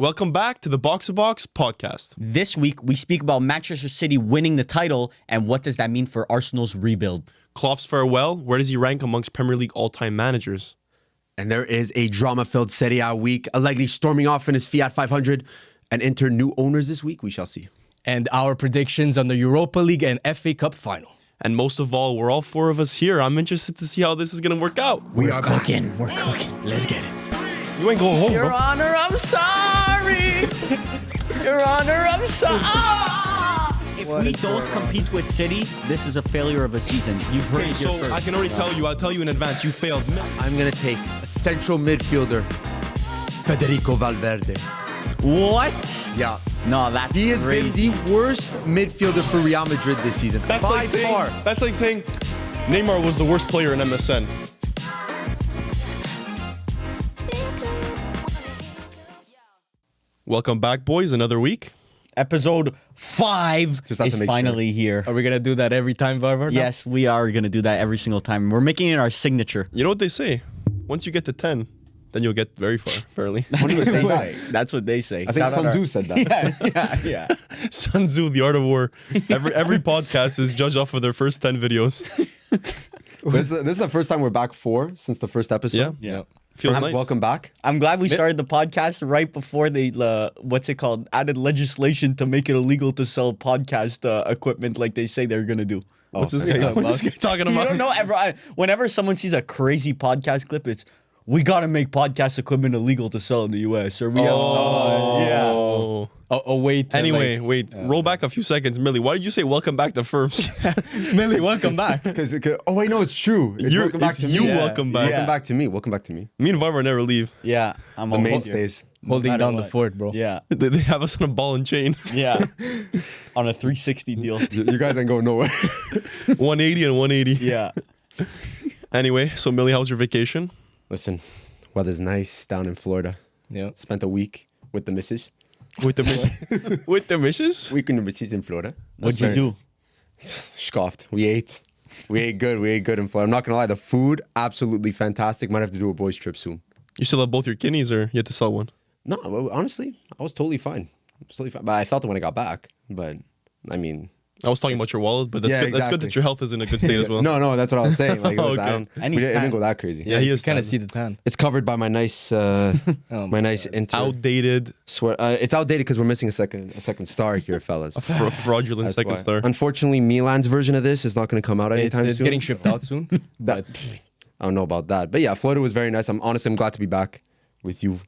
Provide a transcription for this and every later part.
Welcome back to the Box2Box podcast. This week, we speak about Manchester City winning the title and what does that mean for Arsenal's rebuild. Klopp's farewell, where does he rank amongst Premier League all-time managers? And there is a drama-filled Serie A week. Allegri storming off in his Fiat 500 and enter new owners this week. We shall see. And our predictions on the Europa League and FA Cup final. And most of all, we're all four of us here. I'm interested to see how this is going to work out. We're cooking. We're cooking. Let's get it. You ain't going home, Your bro. Honor, I'm sorry. Your Honor, I'm sorry. If we don't compete with City, this is a failure of a season. You've heard it here So first. I can already tell you, I'll tell you in advance, you failed. I'm going to take a central midfielder, Federico Valverde. What? Yeah. No, that's He has crazy. been the worst midfielder for Real Madrid this season. That's by far. That's like saying Neymar was the worst player in MSN. Welcome back, boys. Another week. Episode 5 Just have to is make finally here. Are we going to do that every time, Varvar? Yes, we are going to do that every single time. We're making it our signature. You know what they say? Once you get to 10, then you'll get very far, fairly. That's what they say. That's what they say. I think Sun Tzu said that. Yeah. Sun Tzu, The Art of War. Every podcast is judged off of their first 10 videos. This is the first time we're back since the first episode. Yeah. Feels nice. Welcome back. I'm glad we started the podcast right before they, added legislation to make it illegal to sell podcast equipment like they say they're going to do. What's this guy talking You about? don't know, whenever someone sees a crazy podcast clip, it's, we got to make podcast equipment illegal to sell in the U.S. Or we have, Oh. Wait. Anyway, roll back a few seconds. Millie, why did you say welcome back to Firms? Millie, welcome back. Oh, wait, no, it's true. It's welcome back to me. Welcome back. Welcome back to me. Welcome back to me. Me and Varvar never leave. Yeah, I'm The on mainstays. Holding matter down the what. fort, bro. Yeah, They have us on a ball and chain. yeah. On a 360 deal. You guys ain't going nowhere. 180 and 180. Yeah. Anyway, so Millie, how was your vacation? Listen, weather's nice down in Florida. Yeah. Spent a week with the missus. With the with the missus? Week in the missus in Florida. What'd you do? Scoffed. We ate. We ate good in Florida. I'm not gonna lie, the food absolutely fantastic. Might have to do a boys trip soon. You still have both your kidneys, or you had to sell one? No, honestly, I was totally fine. But I felt it when I got back. But I mean, I was talking about your wallet, but that's Yeah, good. That's good exactly. that your health is in a good state as well. no, that's what I was saying. Like, Okay. it And he's didn't tan. go that crazy. Yeah, he is Kind of tan. see the tan. It's covered by my nice, my nice inter. Outdated, Swear, it's outdated because we're missing a second star here, fellas. fraudulent That's second why. star. Unfortunately, Milan's version of this is not going to come out anytime It's soon. getting shipped out soon. That, I don't know about that, but yeah, Florida was very nice. I'm glad to be back with you,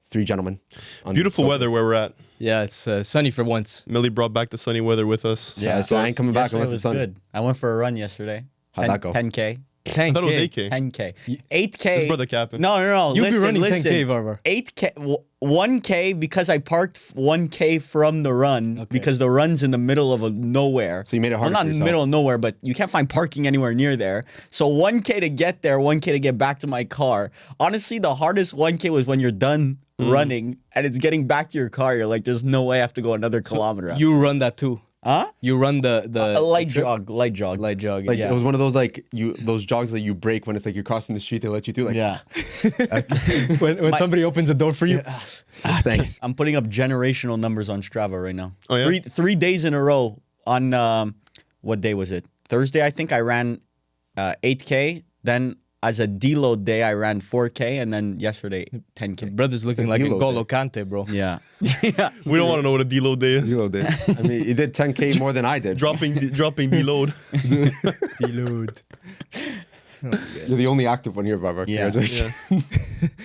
three gentlemen. on Beautiful the weather sofas. where we're at. Yeah, it's sunny for once. Millie brought back the sunny weather with us. Yeah, so I ain't coming back Yesterday unless was it's sunny. good. I went for a run yesterday. How'd that go? 10K. I thought it was 8K. 10K. 8K. His brother capping. No. You be listen, running listen. 10K, Varvar. 8K, 1K because I parked 1K from the run because the run's in the middle of nowhere. So you made it harder Well, not for in the yourself. middle of nowhere, but you can't find parking anywhere near there. So 1K to get there, 1K to get back to my car. Honestly, the hardest 1K was when you're done running and it's getting back to your car. You're like, there's no way I have to go another kilometer. You run that too. Huh? You run the A light trip? jog. Light jog. Like Yeah. it was one of those those jogs that you break when it's like you're crossing the street. They let you do like. Yeah. when somebody opens the door for you. Thanks. I'm putting up generational numbers on Strava right now. Oh, yeah? Three days in a row on, what day was it? Thursday, I think I ran 8K. Then as a deload day, I ran 4K. And then yesterday, 10K. Brother's looking like a deload Golo day. Kante, bro. Yeah. Yeah. We don't want to know what a deload day is. You did. I mean, you did 10K more than I did. Dropping deload. Deload. You're the only active one here, Barbara. Yeah. Congratulations.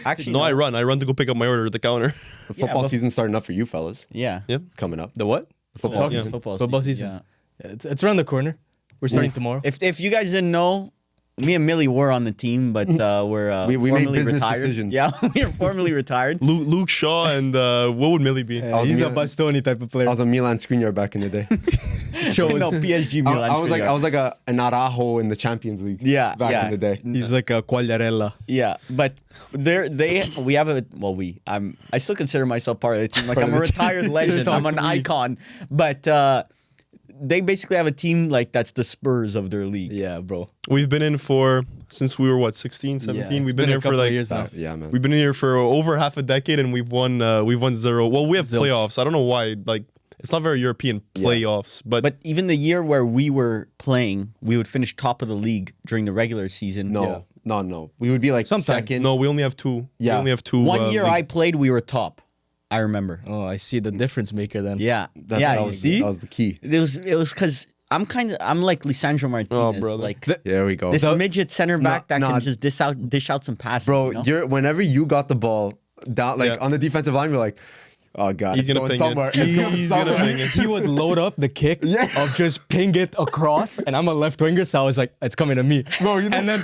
Actually, No, I run. I run to go pick up my order at the counter. The football but- season's starting up for you fellas. Yeah. Yep. It's coming up. The what? The football Yeah. season. Football season. Yeah. Yeah, it's around the corner. We're starting tomorrow. If you guys didn't know, me and Millie were on the team, but we're We made formally business retired. decisions. Yeah, we are formally retired. Luke Shaw and what would Millie be? was He's a Milan- Bastoni type of player. I was a Milan screen yard back in the day. Show us. No, PSG Milan. I was like Skriniar. an Araujo in the Champions League. Yeah, back yeah. in the day. He's like a Quagliarella. Yeah, but we have a I still consider myself part of the team. Like I'm a retired legend. I'm an icon. But they basically have a team like that's the Spurs of their league. Yeah, bro. We've been in for since we were what 16, 17. it's We've been a here for couple like of years now. Yeah, man. we've been here for over half a decade, and we've won 0. Well, we have Zilch. playoffs. I don't know why. Like it's not very European playoffs, But even the year where we were playing, we would finish top of the league during the regular season. No, no. We would be like Sometimes. second. no, we only have 2. Yeah. We only have 2. One year league- I played, we were top. I remember. Oh, I see the difference maker then. Yeah, That you was, see, that was the key. it was because I'm like Lisandro Martinez, brother. like There we go. this midget center back that no. can just dish out some passes. Bro, you know? you're whenever you got the ball down, like Yeah. on the defensive line, you're like, oh god, He's it's gonna going ping somewhere. it. It's going He's gonna somewhere. ping it. He would load up the kick of just ping it across, and I'm a left winger, so I was like, it's coming to me. Bro, you know, And then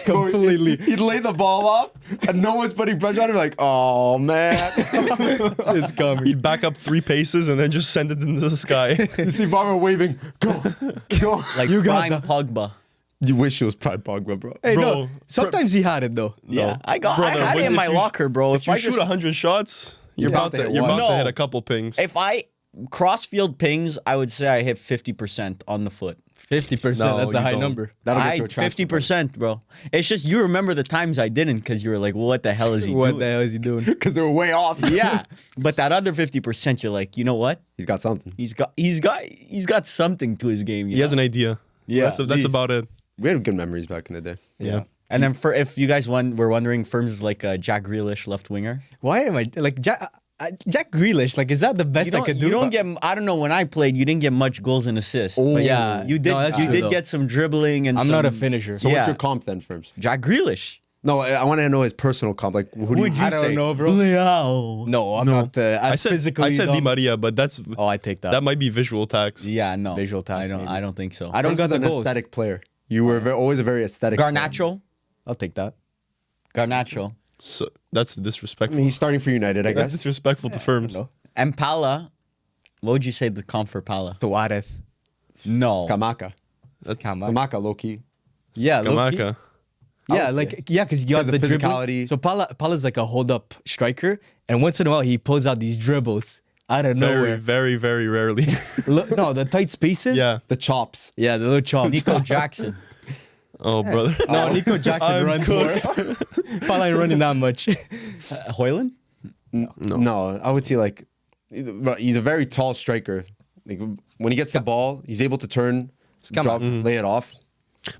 bro, completely, he'd lay the ball up, and no one's putting pressure on him. Like, oh man, it's coming. He'd back up 3 paces and then just send it into the sky. you see Barber waving, go. like you got prime Pogba. You wish it was Prime Pogba, bro. Hey, Bro, no. Sometimes he had it though. Yeah, I Brother, had it when- in my if you- locker, bro. If you shoot 100 shots, you're Yeah. about to Hit you're one. about to No. hit a couple pings. if I crossfield pings, I would say I hit 50% on the foot. 50%. No, that's a you high don't. number. That'll get I you a transfer. 50%, bro. It's just you remember the times I didn't because you were like, well, what the hell is he What doing? the hell is he doing? because they were way off. Yeah, but that other 50%, you're like, you know what? He's got something. He's got something to his game. He has an idea. Yeah, that's he's- about it. We had good memories back in the day. Yeah. And then for if you guys were wondering, Firms is like a Jack Grealish left winger. Why am I like Jack Grealish? Like, is that the best I could do? You don't get. I don't know. When I played, you didn't get much goals and assists. Oh, but yeah. you did. No, that's you true, did though. get some dribbling and. I'm not a some- finisher. So Yeah. what's your comp then, Firms? Jack Grealish. No, I want to know his personal comp. Like, who do would you? you I don't say? know, bro. Leao. No, I'm not as physically I said Di dumb. Maria, but that's Oh, I take that. that might be visual tax. Yeah, no. Visual tax, I don't. maybe. I don't think so. I don't Firms got is the an goals. aesthetic player. You were always a very aesthetic. player. Garnacho. I'll take that. Garnacho. So that's I disrespectful. mean, he's starting for United, I That's guess. disrespectful to firms. No. And Pala. What would you say the comp for Pala? Tuarez. No. Kamaka. Kamaka. Kamaka, low key. Yeah, low-key. Skamaka. Yeah, would like say. because you got Because the the dribbling. physicality. So Pala's like a hold up striker, and once in a while he pulls out these dribbles out of Very, nowhere. very, very rarely. No, the tight spaces. yeah. The chops. Yeah, the little chops. Nico Jackson. Oh, brother. No, Nico Jackson I'm runs more. Pala ain't running that much. Hoyland. No, I would say like he's a very tall striker. Like when he gets the ball, he's able to turn, drop, lay it off.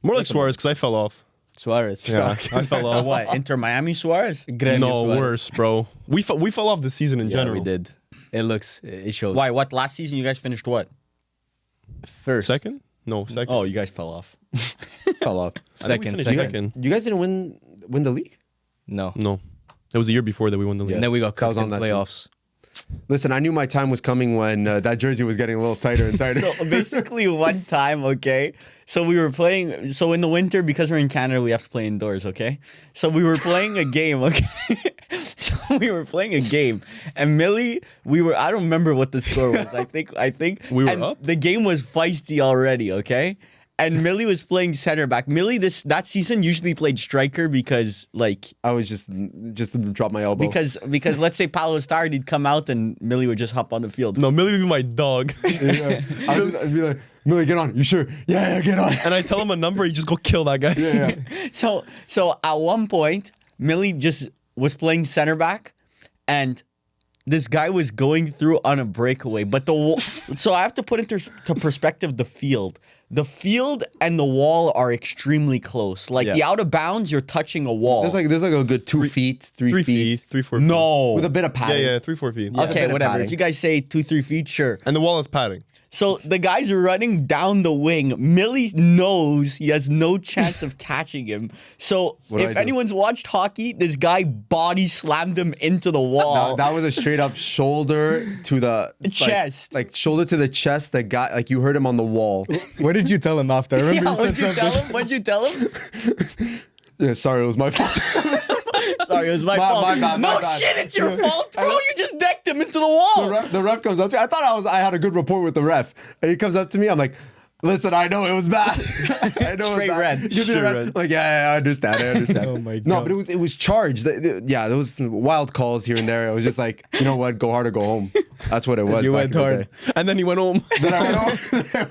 More like Suarez because I fell off. Suarez. Yeah, I fell off. What? Inter Miami Suarez. Gremio No, Suarez. worse, bro. We fell off this season in Yeah, general. we did. It shows. Why? What? Last season you guys finished what? First. Second? No, second. Oh, you guys fell off. Fell off. I think we Second. finished Second. second. You guys didn't win the league. No. No. It was the year before that we won the league. And then we got I was cooked on in that team. playoffs. Listen, I knew my time was coming when that jersey was getting a little tighter and tighter. So basically, one time, okay. So we were playing. So in the winter, because we're in Canada, we have to play indoors, okay. So we were playing a game, okay. So we were playing a game, and Millie, I don't remember what the score was. I think We were and up? The game was feisty already, okay. And Millie was playing center back. Millie that season usually played striker because like I was just drop my elbow. because let's say Paulo was tired, he'd come out and Millie would just hop on the field. No, Millie would be my dog. I'd be like, Millie, get on. You sure? Yeah, get on. And I tell him a number, he just go kill that guy. Yeah. So at one point, Millie just was playing center back, and this guy was going through on a breakaway. But so I have to put into perspective the field. The field and the wall are extremely close. Like Yeah. the out of bounds, you're touching a wall. There's like a good 2 feet, 3 3 feet. feet, 3-4 feet. No. With a bit of Yeah, padding. yeah, 3-4 feet. a Okay, bit of whatever. padding. If you guys say 2-3 feet, sure. And the wall is padding. So the guys are running down the wing. Millie knows he has no chance of catching him. So What do I if do? anyone's watched hockey, this guy body slammed him into the wall. That was a straight up shoulder to the Chest. like shoulder to the chest. That guy, like you heard him on the wall. What did you tell him after? I remember Yeah, you said something. What'd you tell him? Yeah, sorry, it was my fault. Sorry, it was my fault. my bad, no my bad. shit, it's your fault, bro. You just decked him into the wall. The ref comes up to me. I thought I had a good rapport with the ref, and he comes up to me. I'm like, listen, I know it was bad. I know Straight it was bad. red. Give me the Straight red. red. Like, yeah, I understand. I understand. Oh my No, God. but it was charged. Yeah, there was wild calls here and there. It was just like, you know what, go hard or go home. That's what it was. You back went in the hard. day. And then he went home. Then I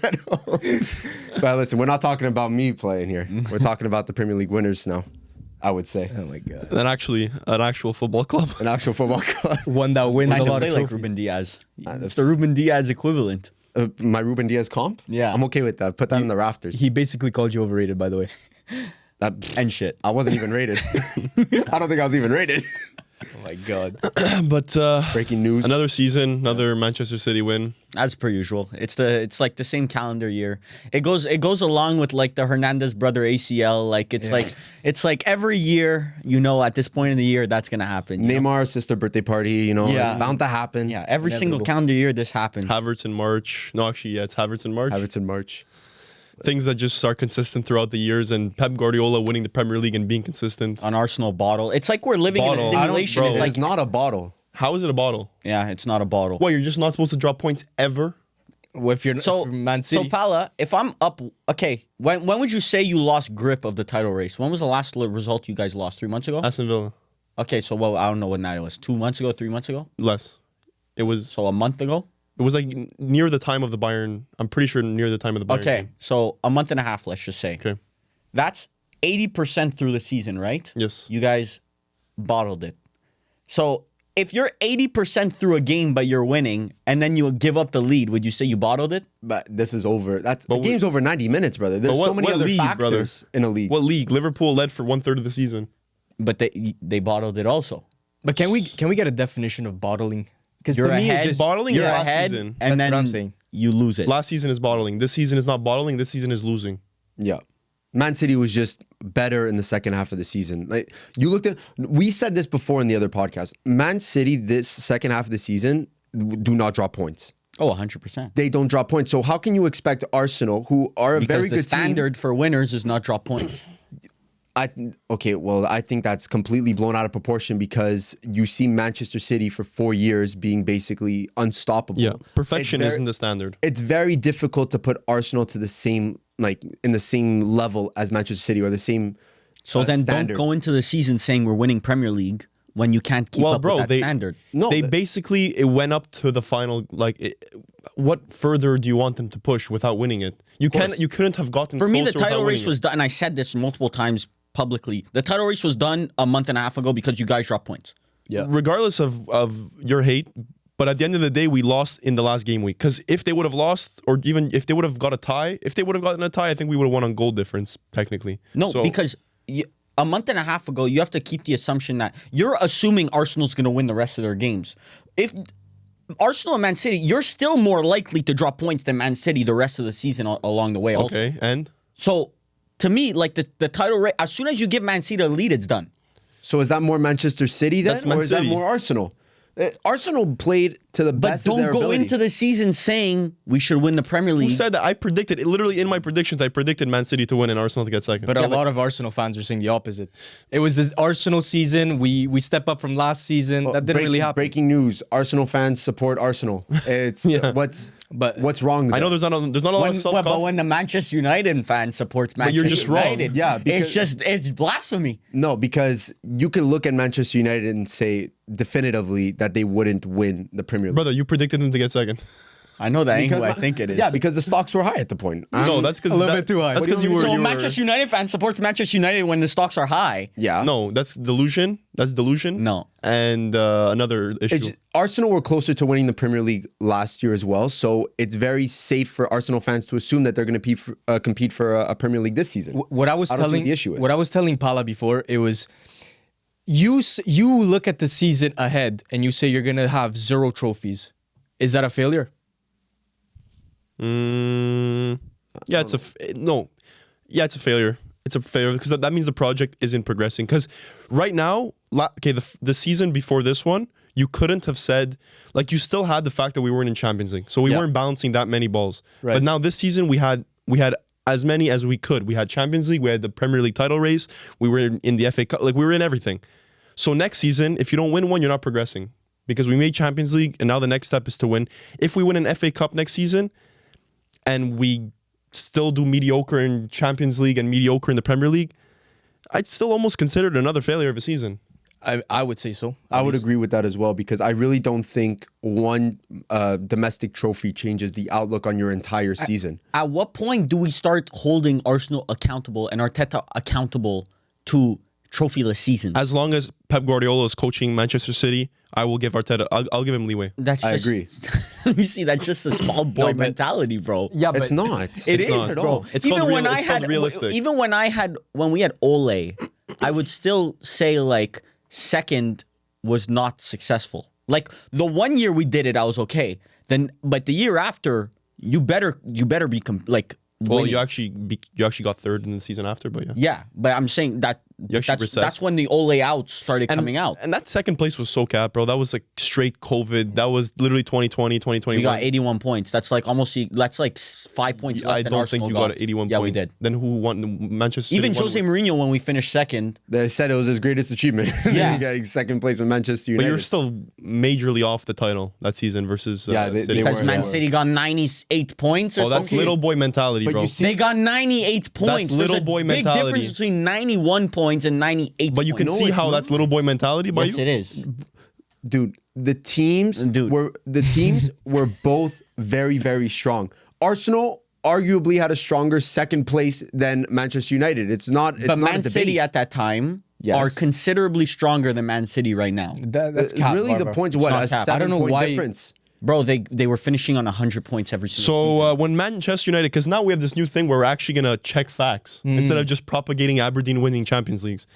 went home. But listen, we're not talking about me playing here. We're talking about the Premier League winners now, I would say. Oh my god. An actual football club. An actual football club. One that wins I a should lot play of like trophies. Ruben Diaz. It's the Ruben Diaz equivalent. My Ruben Diaz comp? Yeah. I'm okay with that. Put that in the rafters. He basically called you overrated, by the way. And shit. I wasn't even rated. I don't think I was even rated. Oh my god. But Breaking news. another season, another Manchester City win. As per usual. It's like the same calendar year. It goes along with like the Hernandez brother ACL. Like it's like every year, at this point in the year that's gonna happen. you know? Neymar's sister birthday party, Yeah. it's bound to happen. Yeah, every single Inevitable. calendar year this happens. Havertz in March. No, actually, yeah, it's Havertz in March. Havertz in March. Things that just are consistent throughout the years, and Pep Guardiola winning the Premier League and being consistent. An Arsenal bottle. It's like we're living Bottle. in a I don't- simulation. bro. It's It's like not a bottle. How is it a bottle? yeah, it's not a bottle. What, you're just not supposed to drop points ever? Well, if you're So, from Man City, so Pala, if I'm up, okay, when would you say you lost grip of the title race? When was the last result you guys lost? 3 months ago? Aston Villa. Okay, so well, I don't know when that was. 2 months ago, 3 months ago? Less. It was So a month ago? like near the time of the Bayern. I'm pretty sure near the time of the Bayern. Okay, game. so a month and a half, let's just say. Okay. That's 80% through the season, right? Yes. You guys bottled it. So if you're 80% through a game but you're winning and then you give up the lead, would you say you bottled it? But this is over. The we- game's over 90 minutes, brother. There's But so many other league, factors in a league. What league? Liverpool led for 1/3 of the season. But they bottled it also. but can we get a definition of bottling? Because You're to me, ahead. it's just bottling You're is last ahead, season. and That's what I'm then saying. you lose it. Last season is bottling. This season is not bottling. This season is losing. Yeah. Man City was just better in the second half of the season. Like you looked at, we said this before in the other podcast. Man City this second half of the season do not drop points. Oh, 100%. They don't drop points. So how can you expect Arsenal, who are a Because very the good standard for winners is not drop points. team? I think that's completely blown out of proportion because you see Manchester City for 4 years being basically unstoppable. Yeah. Perfection It's very- isn't the standard. It's very difficult to put Arsenal to the same, like in the same level as Manchester City or the same. So then standard. don't go into the season saying we're winning Premier League when you can't keep Well, up bro, with that they standard. No, they that- basically it went up to the final. What further do you want them to push without winning it? You couldn't have gotten For me, the closer without title race winning was it. done, and I said this multiple times publicly. The title race was done a month and a half ago because you guys dropped points. Yeah. Regardless of your hate, but at the end of the day, we lost in the last game week. Because if they would have lost, or even if they would have got a tie, if they would have gotten a tie, I think we would have won on goal difference technically. No, So- because a month and a half ago, you have to keep the assumption that you're assuming Arsenal's going to win the rest of their games. If Arsenal and Man City, you're still more likely to drop points than Man City the rest of the season along the way. Also. okay, and So to me, like the title race, as soon as you give Man City a lead, it's done. So is that more Manchester City then, That's Man or is that City. more Arsenal? Arsenal played to the But best of their don't go ability. into the season saying we should win the Premier who League. said that? I predicted it literally in my predictions. I predicted Man City to win and Arsenal to get second. But a lot of Arsenal fans are saying the opposite. It was the Arsenal season. We step up from last season. That didn't really happen. Breaking news: Arsenal fans support Arsenal. It's what's wrong? I know there's not a lot of self But when the Manchester United fan supports Manchester you're just wrong. United, Yeah, because- it's blasphemy. no, because you can look at Manchester United and say definitively that they wouldn't win the Premier League. brother, you predicted them to get second. I know that ain't who I Ma- think it is. Yeah, because the stocks were high at the point. No, that's because a little bit too high. That's What do because you you were. So you were- Manchester United fan supports Manchester United when the stocks are high. yeah. No, that's delusion. That's delusion. No. And another issue. Arsenal were closer to winning the Premier League last year as well, so it's very safe for Arsenal fans to assume that they're going to compete for a Premier League this season. What I was I don't see telling what the issue is. what I was telling Pala before, it was you look at the season ahead and you say you're gonna have 0 trophies. Is that a failure? Yeah, it's it's a failure. It's a failure because that means the project isn't progressing. Because right now, the season before this one, you couldn't have said, like, you still had the fact that we weren't in Champions League, so we Yeah. weren't balancing that many balls. Right. But now this season, we had as many as we could. We had Champions League, we had the Premier League title race, we were in the FA Cup, like we were in everything. So next season, if you don't win one, you're not progressing because we made Champions League, and now the next step is to win. If we win an FA Cup next season, and we still do mediocre in Champions League and mediocre in the Premier League, I'd still almost consider it another failure of a season. I would say so. I would agree with that as well, because I really don't think one domestic trophy changes the outlook on your entire season. At what point do we start holding Arsenal accountable and Arteta accountable to trophyless seasons? As long as Pep Guardiola is coaching Manchester City, I will give Arteta. I'll give him leeway. I agree. You see, that's just a small boy mentality, bro. Yeah, but It's not. It is, not. bro. It's Even called when real- I it's called had, realistic. even when we had Ole, I would still say like second was not successful. Like the 1 year we did it, I was okay. But the year after, you better be Well, winning. you actually got third in the season after, but yeah. Yeah, but I'm saying that that's when the Ole outs started coming out. And that second place was so cap, bro. That was like straight COVID. That was literally 2020, 2021. We got 81 points. That's like 5 points less I than don't Arsenal think you got 81 yeah, points. we did. Then who won? Manchester City Even won Jose with- Mourinho, when we finished second, They said it was his greatest achievement. Yeah. Getting second place with Manchester But United. you're still majorly off the title that season versus Yeah, they City. because were, Man yeah. City got 98 points or Oh, that's something. little boy mentality, But bro. you see- They got 98 points. little There's a boy big mentality. difference between 91 points and 98 But you can points. see it's how not. that's little boy mentality by Yes, you. it is. Dude, the teams were both very, very strong. Arsenal arguably had a stronger second place than Manchester United. It's not But a Man debate. City at that time Yes. are considerably stronger than Man City right now. that's cap, really the Barbara. point's It's what? not A cap. 7 I don't know point why- difference. Bro, they were finishing on 100 points every single season. So when Manchester United, because now we have this new thing where we're actually gonna check facts instead of just propagating Aberdeen winning Champions Leagues.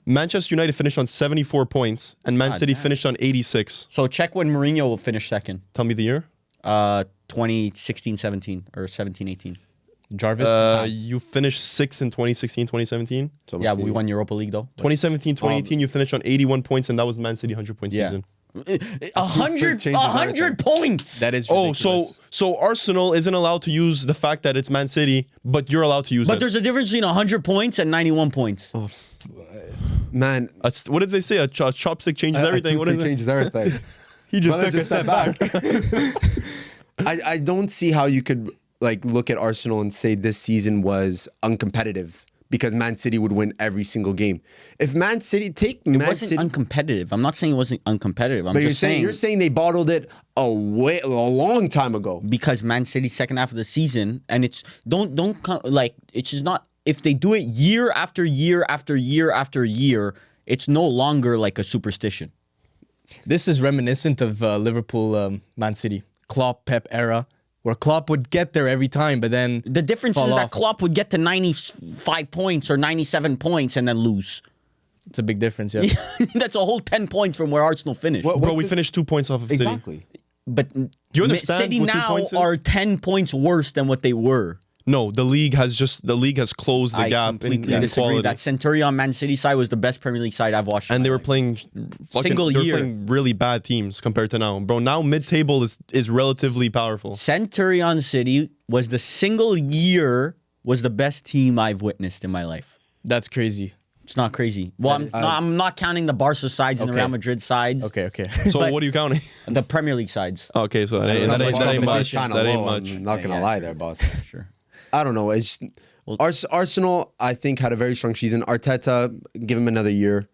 Manchester United finished on 74 points, and Man City finished on 86. So check when Mourinho will finish second. Tell me the year. 2016-17 or 17-18. Jarvis. You finished sixth in 2016, 2017. So Yeah, we won Europa League though. 2017, 2018, you finished on 81 points, and that was Man City 100-point Yeah. season. 100 changes points. That is Oh, ridiculous. so Arsenal isn't allowed to use the fact that it's Man City, but you're allowed to use But it. there's a difference between 100 points and 91 points. Man, What did they say? A chopstick changes everything. What is it? changes everything. He just Brother took a just step stepped back. I don't see how you could like look at Arsenal and say this season was uncompetitive because Man City would win every single game. If Man City It wasn't uncompetitive. I'm not saying it wasn't uncompetitive. I'm but just saying you're saying they bottled it a long time ago. because Man City's second half of the season, and it's it's just not, if they do it year after year after year after year, it's no longer like a superstition. This is reminiscent of Liverpool, Man City, Klopp, Pep era, where Klopp would get there every time, but then The difference fall is that off. Klopp would get to 95 points or 97 points and then lose. It's a big difference. Yeah. That's a whole 10 points from where Arsenal finished. Bro, we finished 2 points off of City. Exactly. But you understand City what 2 now points is? are 10 points worse than what they were. No, the league has closed the I gap in completely disagree. quality. That Centurion Man City side was the best Premier League side I've watched. in And my they were life. playing Single they were year. playing really bad teams compared to now. Bro, now mid-table is relatively powerful. Centurion City was the best team I've witnessed in my life. That's crazy. It's not crazy. Well, I'm not counting the Barca sides and the Okay. Real Madrid sides. Okay. So But- what are you counting? The Premier League sides. Okay, so that ain't much. Kinda That ain't low, much. I'm not gonna Yeah. lie there, boss. Sure. I don't know. It's Arsenal. I think had a very strong season. Arteta, give him another year.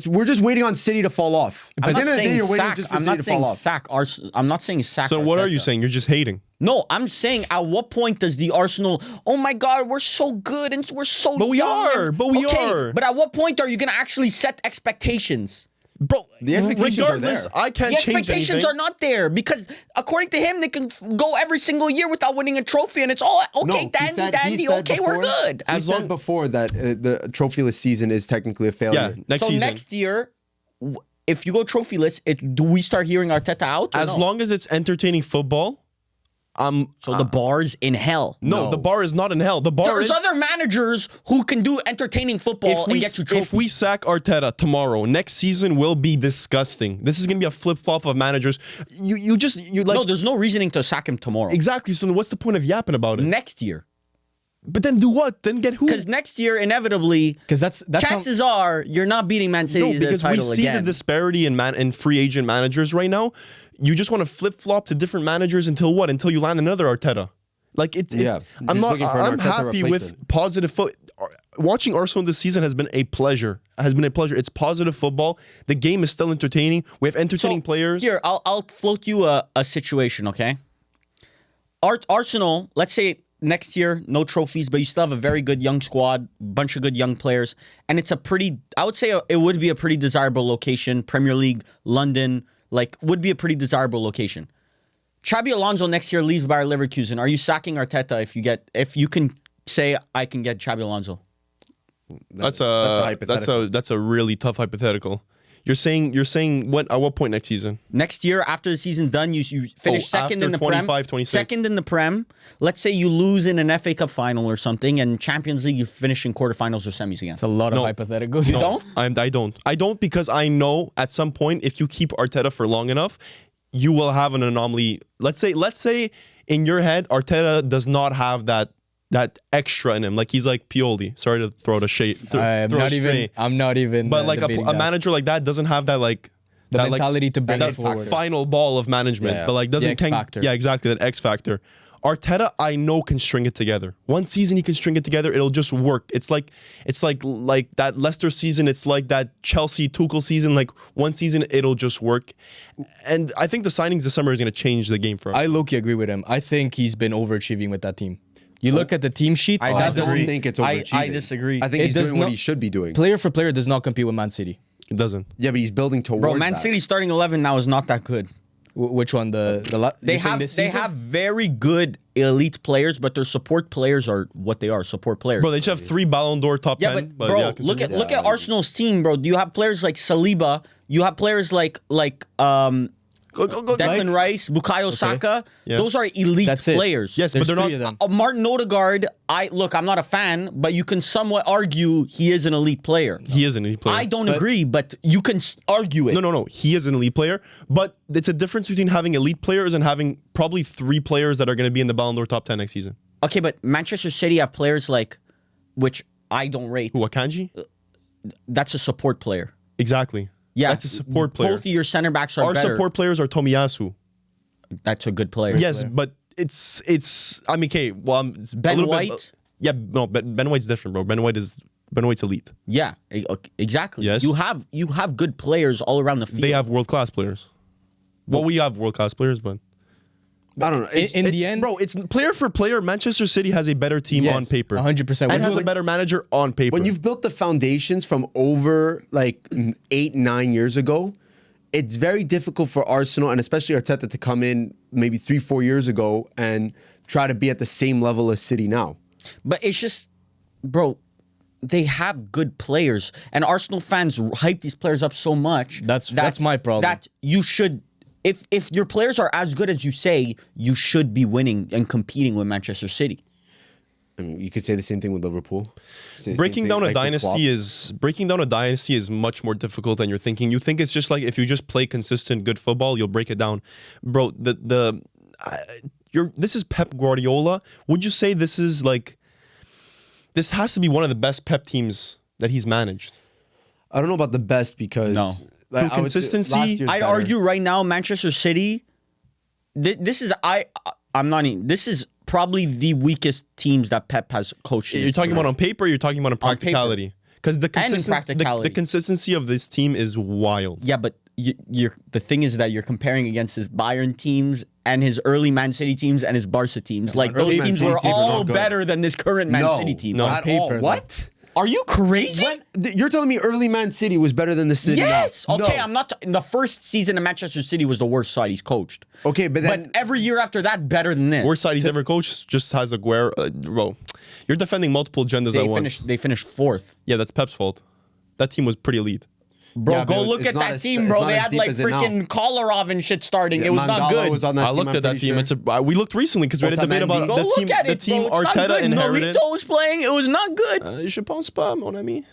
We're just waiting on City to fall off. I'm At the end not of the day, saying you're waiting sack. just for I'm City not to saying fall off. sack. I'm not saying sack. So what are you Arteta. saying? You're just hating. No, I'm saying at what point does the Arsenal? Oh my God, we're so good and we're so. But we young are, and-" but we Okay, are. But at what point are you gonna actually set expectations? Bro, The expectations are regardless, there. I can't The change expectations anything. are not there because according to him, they can go every single year without winning a trophy, and it's all okay, dandy. Okay, we're good. He said before that the trophyless season is technically a failure. Yeah, next So season. next year, if you go trophyless, do we start hearing Arteta out? or As no? long as it's entertaining football, So the bar's in hell. no, the bar is not in hell. The bar There's is other managers who can do entertaining football and get you trophies. if we sack Arteta tomorrow, next season will be disgusting. This is gonna be a flip flop of managers. You like No, there's no reasoning to sack him tomorrow. exactly. So what's the point of yapping about it? Next year. But then do what? Then get who? Because next year, inevitably, Because that's how, chances are you're not beating Man City No, to the because we title see again. the disparity in free agent managers right now. You just want to flip flop to different managers until what? Until you land another Arteta. Like Yeah, I'm just not. looking for an I'm Arteta happy with replacement. positive foot. Watching Arsenal this season has been a pleasure. It's positive football. The game is still entertaining. We have entertaining players. Here, I'll float you a situation, okay? Arsenal, let's say next year, no trophies, but you still have a very good young squad, bunch of good young players, and it's I would say it would be a pretty desirable location. Premier League, London, would be a pretty desirable location. Xabi Alonso next year leaves Bayer Leverkusen. Are you sacking Arteta if you can say I can get Xabi Alonso? That's a really tough hypothetical. You're saying at what point next season? Next year, after the season's done, you finish second after in the 25, Prem. 26. Second in the Prem. Let's say you lose in an FA Cup final or something, and Champions League you finish in quarterfinals or semis again. It's a lot of hypotheticals. You don't? I don't because I know at some point if you keep Arteta for long enough, you will have an anomaly. Let's say in your head, Arteta does not have that extra in him. Like he's like Pioli. Sorry to throw the shade. I'm not even. But like a debating that. manager like that doesn't have that like The that, mentality to bring that it forward. final ball of management. Yeah. But like doesn't The X factor. Yeah, exactly, that X factor. Arteta, I know, can string it together. One season he can string it together, it'll just work. It's like that Leicester season, it's like that Chelsea Tuchel season. Like one season it'll just work. And I think the signings this summer is gonna change the game for us. I low-key agree with him. I think he's been overachieving with that team. You look at the team sheet. I I disagree. don't think it's I overachieving. disagree. I think It he's does doing what not- he should be doing. Player for player does not compete with Man City. It doesn't. Yeah, but he's building towards Bro, Man that. City starting 11 now is not that good. Which one? They you're saying have this they season? have very good elite players, but their support players are what they are, support players. Bro, they just have 3 Ballon d'Or top yeah, 10. but bro, yeah, look continue. at Arsenal's team, bro. You have players like Saliba. You have players like Go. Declan Rice, Bukayo Saka. Yeah. Those are elite That's it. players. Yes, There's but they're three not. of them. Martin Odegaard. I'm not a fan, but you can somewhat argue he is an elite player. He is an elite player. I don't agree, but you can argue it. No. He is an elite player, but it's a difference between having elite players and having probably 3 players that are going to be in the Ballon d'Or top 10 next season. Okay, but Manchester City have players which I don't rate. Who, Akanji? That's a support player. Exactly. Yeah, That's a support player. Both of your center backs are Our better. support players are Tomiyasu. That's a good player. Yes, but it's. I mean, okay. Well, it's Ben a little White? Bit, yeah, no, Ben White's different, bro. Ben White's elite. Yeah, exactly. Yes. You have good players all around the field. They have world class players. Well, we have world class players, but I don't know. In the end, bro, it's player for player. Manchester City has a better team on paper, 100%. and has a better manager on paper. when you've built the foundations from over like 8-9 years ago, it's very difficult for Arsenal and especially Arteta to come in maybe 3-4 years ago and try to be at the same level as City now. But it's just, bro, they have good players, and Arsenal fans hype these players up so much. That's my problem. That you should, if your players are as good as you say, you should be winning and competing with Manchester City. I mean, you could say the same thing with Liverpool. Say the breaking same down thing, a like with Klopp. dynasty is much more difficult than you're thinking. You think it's just like if you just play consistent good football, you'll break it down, bro. This is Pep Guardiola. Would you say this is like this has to be one of the best Pep teams that he's managed? I don't know about the best because No. like, Through I would say consistency, last year's I'd better. argue right now, Manchester City. This is This is probably the weakest teams that Pep has coached. You're talking about on paper. Or you're talking about in On paper. practicality. Because the practicality. the consistency of this team is wild. Yeah, but the thing is that you're comparing against his Bayern teams and his early Man City teams and his Barca teams. Like those early Man teams City were teams were all not good. better than this current Man City team. No. at paper, all. though. What? Are you crazy? You're telling me early Man City was better than the City now? Yes. Okay, No. I'm not. The first season of Manchester City was the worst side he's coached. Okay, but then But every year after that, better than this. Worst side he's ever coached just has Aguero. Bro, you're defending multiple agendas at once. They finished fourth. Yeah, that's Pep's fault. That team was pretty elite. Bro, Yeah, go but look it's at not that as- team, it's bro. not They as had deep like as it now. freaking Kolarov and shit starting. It was not Mangala good. was on that I team, looked I'm at that pretty team. sure. We looked recently because we had a debate about Go the look team. at The it, team bro. It's not Arteta good. inherited. Nolito was playing. It was not good. Je pense pas, mon ami.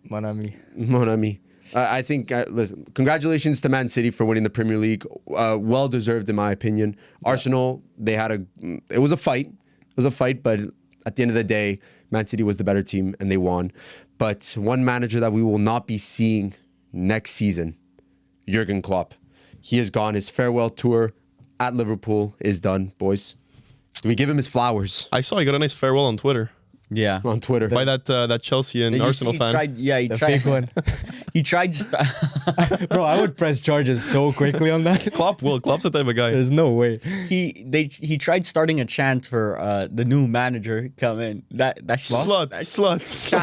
Mon ami. Mon ami. I think, listen, congratulations to Man City for winning the Premier League. Well deserved, in my opinion. Arsenal, it was a fight. It was a fight, but at the end of the day, Man City was the better team and they won. But one manager that we will not be seeing next season, Jurgen Klopp. He has gone. His farewell tour at Liverpool is done, boys. We give him his flowers I saw he got a nice farewell on Twitter Yeah. on Twitter. by that Chelsea and You Arsenal see, fan. he The tried. fake one. He tried. Bro, I would press charges so quickly on that. Klopp's the type of guy. There's no way. He tried starting a chant for the new manager come in. That Slut.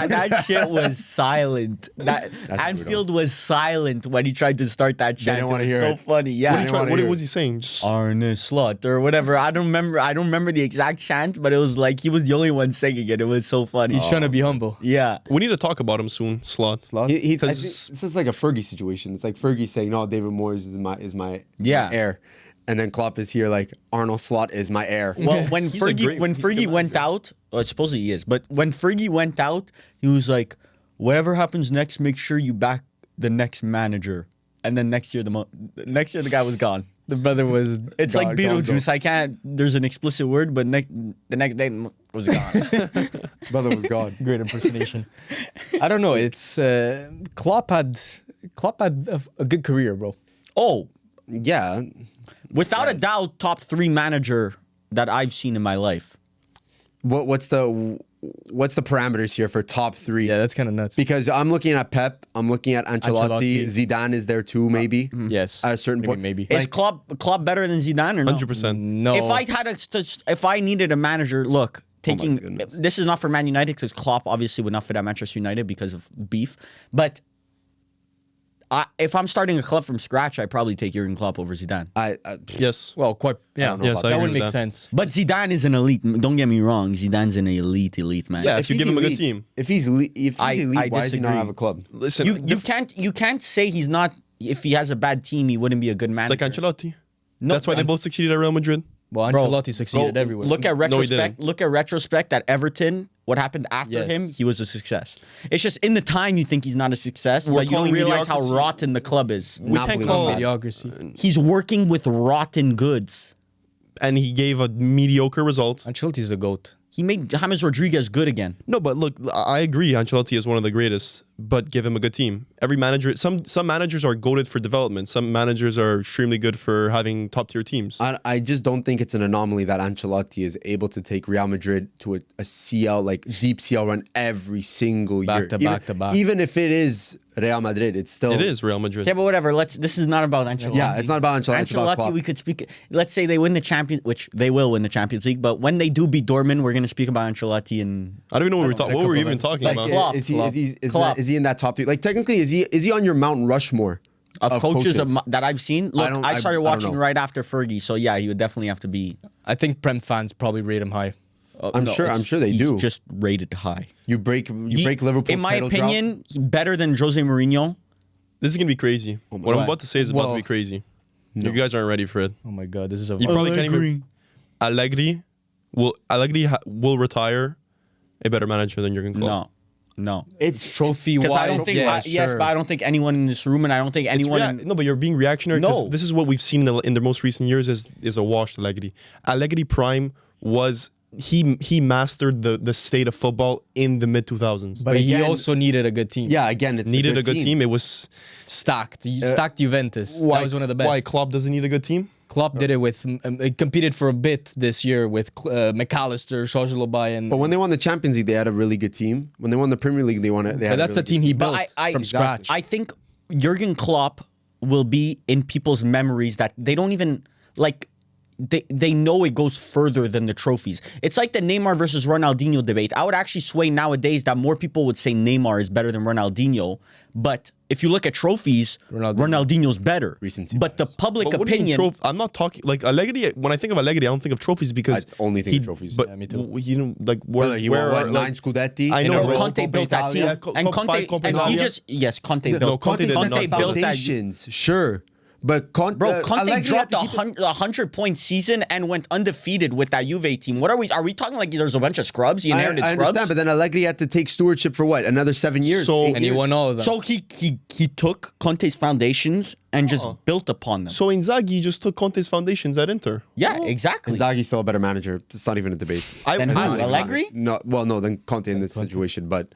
That shit was silent. That Anfield was silent when he tried to start that chant. didn't It wanna was hear so it. funny. Yeah. What was he saying? Just, Arne Slut or whatever. I don't remember the exact chant, but it was like he was the only one singing it. It was so funny. He's trying to be humble. Yeah. we need to talk about him soon. Slot. I think 'Cause- this is like a Fergie situation. It's like Fergie saying, "No, David Moyes is my Yeah. heir," and then Klopp is here like Arnold Slot is my heir. Well, when He's a Fergie great- when he's a Fergie good went out, well, supposedly he is, but when Fergie went out, he was like, "Whatever happens next, make sure you back the next manager." And then next year the guy was gone. The brother was. It's like Beetlejuice. I can't. There's an explicit word, but the next day was gone. Brother was gone. Great impersonation. I don't know. It's Klopp had a good career, bro. Oh, Yeah, without a doubt, top 3 manager that I've seen in my life. what's the parameters here for top 3? Yeah, that's kind of nuts. Because I'm looking at Pep, I'm looking at Ancelotti. Zidane is there too, maybe. Yes. At a certain point, Maybe. Is Klopp better than Zidane or no? 100%. No. If I needed a manager, look, taking goodness. this is not for Man United because Klopp obviously would not fit at Manchester United because of beef. But if I'm starting a club from scratch, I'd probably take Jurgen Klopp over Zidane. Yes. Well, quite. Yeah. don't know Yes, about I that agree wouldn't with make that. sense. But Zidane is an elite. Don't get me wrong. Zidane's an elite man. Yeah, if you he's give him a good elite- team. If he's elite, I why does he not disagree. have a club? Listen, You can't say he's not. If he has a bad team, he wouldn't be a good it's manager. like Ancelotti. No, That's why they both succeeded at Real Madrid. Well, Bro, Ancelotti succeeded go everywhere. Look at No, he retrospect. didn't. Look at retrospect at Everton. What happened after Yes. him? He was a success. It's just in the time you think he's not a success, We're but you don't calling realize how mediocrity. rotten the club is. We Napoli can't was call bad. mediocrity. He's working with rotten goods. And he gave a mediocre result. Ancelotti's the goat. He made James Rodriguez good again. No, but look, I agree. Ancelotti is one of the greatest, but give him a good team. Every manager, some managers are goated for development. Some managers are extremely good for having top tier teams. I just don't think it's an anomaly that Ancelotti is able to take Real Madrid to a CL, like deep CL run every single Back year. to even, back to back. Even if it is Real Madrid, it's still. It is Real Madrid. Okay, but whatever. This is not about Ancelotti. Yeah, it's not about Ancelotti, it's about Klopp. we could speak. Let's say they win the Champions, which they will win the Champions League. But when they do beat Dortmund, we're gonna speak about Ancelotti and I don't even know what we're talking. What were we even talking Like, about? Klopp. is Klopp. he in that top 3? Like technically, is he on your Mount Rushmore of coaches that I've seen. Look, don't- I started I don't watching know. right after Fergie, so yeah, he would definitely have to be. I think Prem fans probably rate him high. I'm sure they he's do. Just rated high. You break Liverpool's In my title drought? opinion, he's better than Jose Mourinho. This is gonna be crazy. What I'm God. about to say is about to Well, be crazy. You guys aren't ready for it. Oh my god, this is a. You probably can't even. Allegri will retire a better manager than Jurgen Klopp. No. It's trophy Because wise. I don't think. yeah, Yes, sure. but I don't think anyone in this room, and I don't think It's anyone. no, but you're being reactionary. 'Cause No. this is what we've seen in the most recent years is a washed Allegri. Allegri prime was he mastered the state of football in the mid 2000s. But he again- also needed a good team. yeah. Again, it's Needed a good team. It was Stacked. Stacked Juventus. why That was one of the best. Why Klopp doesn't need a good team? Klopp did it with. He competed for a bit this year with McAllister, Shojalobay, and. But when they won the Champions League, they had a really good team. When they won the Premier League, they won it. But that's a team he built from scratch. I think Jurgen Klopp will be in people's memories that they don't even like. They know it goes further than the trophies. It's like the Neymar versus Ronaldinho debate. I would actually sway nowadays that more people would say Neymar is better than Ronaldinho. But if you look at trophies, Ronaldinho's better. Recency but the public But what do you mean opinion. I'm not talking like Allegri. When I think of Allegri, I don't think of trophies because I only think of trophies. But Yeah, me too. you know, like Well, where he won what, like, 9 Scudetti. I You know, know, bro. Conte Coppa built that team, Italia. and Cup Conte, five, Coppa and he Italia. just yes, Conte No, built. Conte did Conte not set build the that. foundations, sure. But Conte Conte Allegri dropped had to keep it- a 100-point season and went undefeated with that Juve team. What are we? Are we talking like there's a bunch of scrubs? He I inherited understand, scrubs. but then Allegri had to take stewardship for what? Another 7 years. So- 8 and he years? won all of them. So he took Conte's foundations and just built upon them. So Inzaghi just took Conte's foundations at Inter. Yeah, exactly. Inzaghi's still a better manager. It's not even a debate. Then who? It's not even Allegri? No, well, no, then Conte in this situation. But